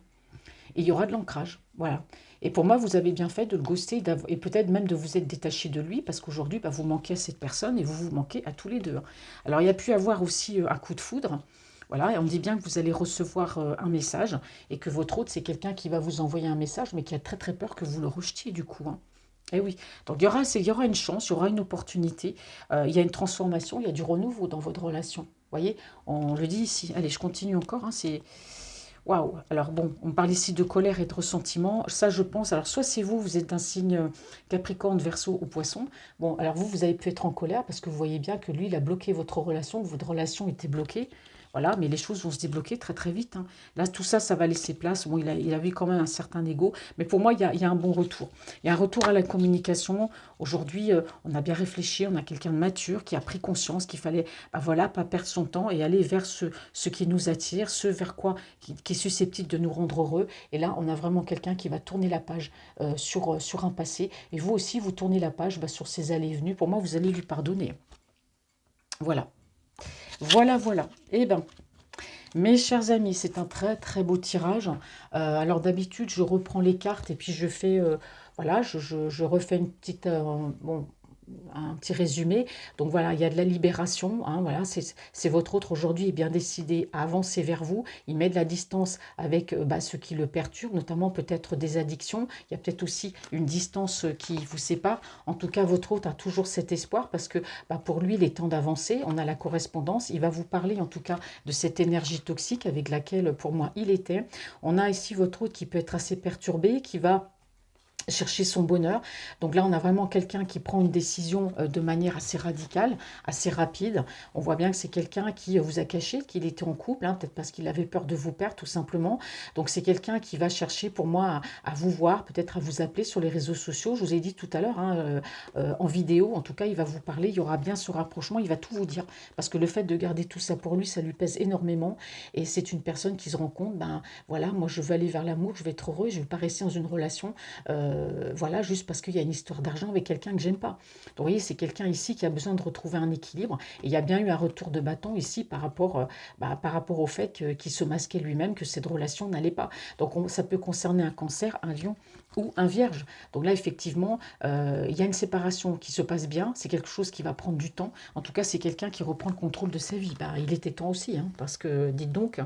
Et il y aura de l'ancrage, voilà. Et pour moi, vous avez bien fait de le ghoster et peut-être même de vous être détaché de lui parce qu'aujourd'hui, bah, vous manquez à cette personne et vous vous manquez à tous les deux, hein. Alors, il y a pu avoir aussi un coup de foudre. Voilà, et on dit bien que vous allez recevoir un message et que votre hôte, c'est quelqu'un qui va vous envoyer un message, mais qui a très très peur que vous le rejetiez du coup, hein. Eh oui, donc il y aura une chance, il y aura une opportunité, il y a une transformation, il y a du renouveau dans votre relation. Vous voyez, on le dit ici. Allez, je continue encore, hein, c'est... Waouh! Alors bon, on parle ici de colère et de ressentiment. Ça, je pense, alors soit c'est vous, vous êtes d'un signe Capricorne, Verseau ou Poisson. Bon, alors vous avez pu être en colère parce que vous voyez bien que lui, il a bloqué votre relation, que votre relation était bloquée. Voilà, mais les choses vont se débloquer très très vite, hein. Là, tout ça, ça va laisser place. Bon, il a eu quand même un certain ego, mais pour moi, il y a un bon retour. Il y a un retour à la communication. Aujourd'hui, on a bien réfléchi, on a quelqu'un de mature qui a pris conscience qu'il fallait, bah voilà, pas perdre son temps et aller vers ce qui nous attire, ce vers quoi qui est susceptible de nous rendre heureux. Et là, on a vraiment quelqu'un qui va tourner la page sur un passé. Et vous aussi, vous tournez la page bah, sur ses allées et venues. Pour moi, vous allez lui pardonner. Voilà. Voilà, voilà. Eh bien, mes chers amis, c'est un très très beau tirage. Alors d'habitude, je reprends les cartes et puis je fais, voilà, je refais une petite, bon, un petit résumé. Donc voilà, il y a de la libération, hein, voilà, c'est votre autre aujourd'hui est bien décidé à avancer vers vous. Il met de la distance avec bah, ce qui le perturbe, notamment peut-être des addictions. Il y a peut-être aussi une distance qui vous sépare. En tout cas, votre autre a toujours cet espoir parce que bah, pour lui, il est temps d'avancer. On a la correspondance. Il va vous parler en tout cas de cette énergie toxique avec laquelle pour moi il était. On a ici votre autre qui peut être assez perturbé, qui va chercher son bonheur. Donc là, on a vraiment quelqu'un qui prend une décision de manière assez radicale, assez rapide. On voit bien que c'est quelqu'un qui vous a caché qu'il était en couple, hein, peut-être parce qu'il avait peur de vous perdre tout simplement. Donc c'est quelqu'un qui va chercher pour moi à vous voir, peut-être à vous appeler sur les réseaux sociaux. Je vous ai dit tout à l'heure, hein, en vidéo, en tout cas, il va vous parler, il y aura bien ce rapprochement, il va tout vous dire. Parce que le fait de garder tout ça pour lui, ça lui pèse énormément. Et c'est une personne qui se rend compte, ben voilà, moi je veux aller vers l'amour, je vais être heureux, je ne vais pas rester dans une relation voilà, juste parce qu'il y a une histoire d'argent avec quelqu'un que j'aime pas. Donc, vous voyez, c'est quelqu'un ici qui a besoin de retrouver un équilibre. Et il y a bien eu un retour de bâton ici par rapport au fait qu'il se masquait lui-même, que cette relation n'allait pas. Donc, ça peut concerner un cancer, un lion ou un vierge. Donc là, effectivement, il y a une séparation qui se passe bien. C'est quelque chose qui va prendre du temps. En tout cas, c'est quelqu'un qui reprend le contrôle de sa vie. Bah, il était temps aussi, hein, parce que, dites donc.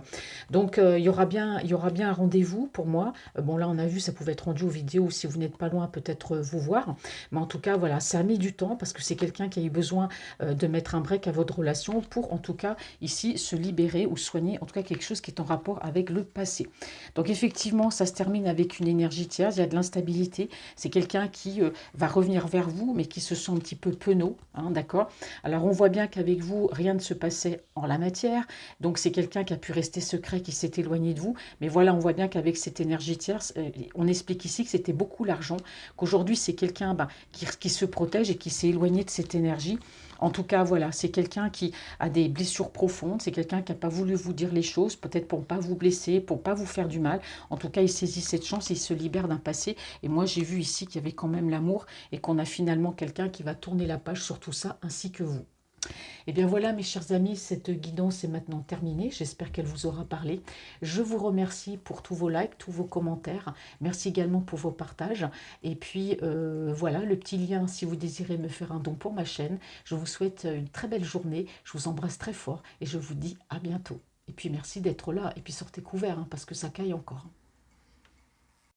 Donc, il y aura bien un rendez-vous pour moi. Bon, là, on a vu, ça pouvait être rendu aux vidéos. Si vous n'êtes pas loin, peut-être vous voir. Mais en tout cas, voilà, ça a mis du temps parce que c'est quelqu'un qui a eu besoin de mettre un break à votre relation pour, en tout cas, ici, se libérer ou soigner, en tout cas, quelque chose qui est en rapport avec le passé. Donc, effectivement, ça se termine avec une énergie tierce. Il y a de l'instabilité. C'est quelqu'un qui va revenir vers vous, mais qui se sent un petit peu penaud, hein, d'accord? Alors, on voit bien qu'avec vous, rien ne se passait en la matière. Donc, c'est quelqu'un qui a pu rester secret, qui s'est éloigné de vous. Mais voilà, on voit bien qu'avec cette énergie tierce, on explique ici que c'était beaucoup l'argent, qu'aujourd'hui, c'est quelqu'un bah, qui se protège et qui s'est éloigné de cette énergie. En tout cas, voilà, c'est quelqu'un qui a des blessures profondes, c'est quelqu'un qui n'a pas voulu vous dire les choses, peut-être pour ne pas vous blesser, pour ne pas vous faire du mal. En tout cas, il saisit cette chance, il se libère d'un passé. Et moi, j'ai vu ici qu'il y avait quand même l'amour et qu'on a finalement quelqu'un qui va tourner la page sur tout ça, ainsi que vous. Et bien voilà, mes chers amis, cette guidance est maintenant terminée. J'espère qu'elle vous aura parlé. Je vous remercie pour tous vos likes, tous vos commentaires. Merci également pour vos partages. Et puis voilà, le petit lien si vous désirez me faire un don pour ma chaîne. Je vous souhaite une très belle journée. Je vous embrasse très fort et je vous dis à bientôt. Et puis merci d'être là. Et puis sortez couverts, hein, parce que ça caille encore.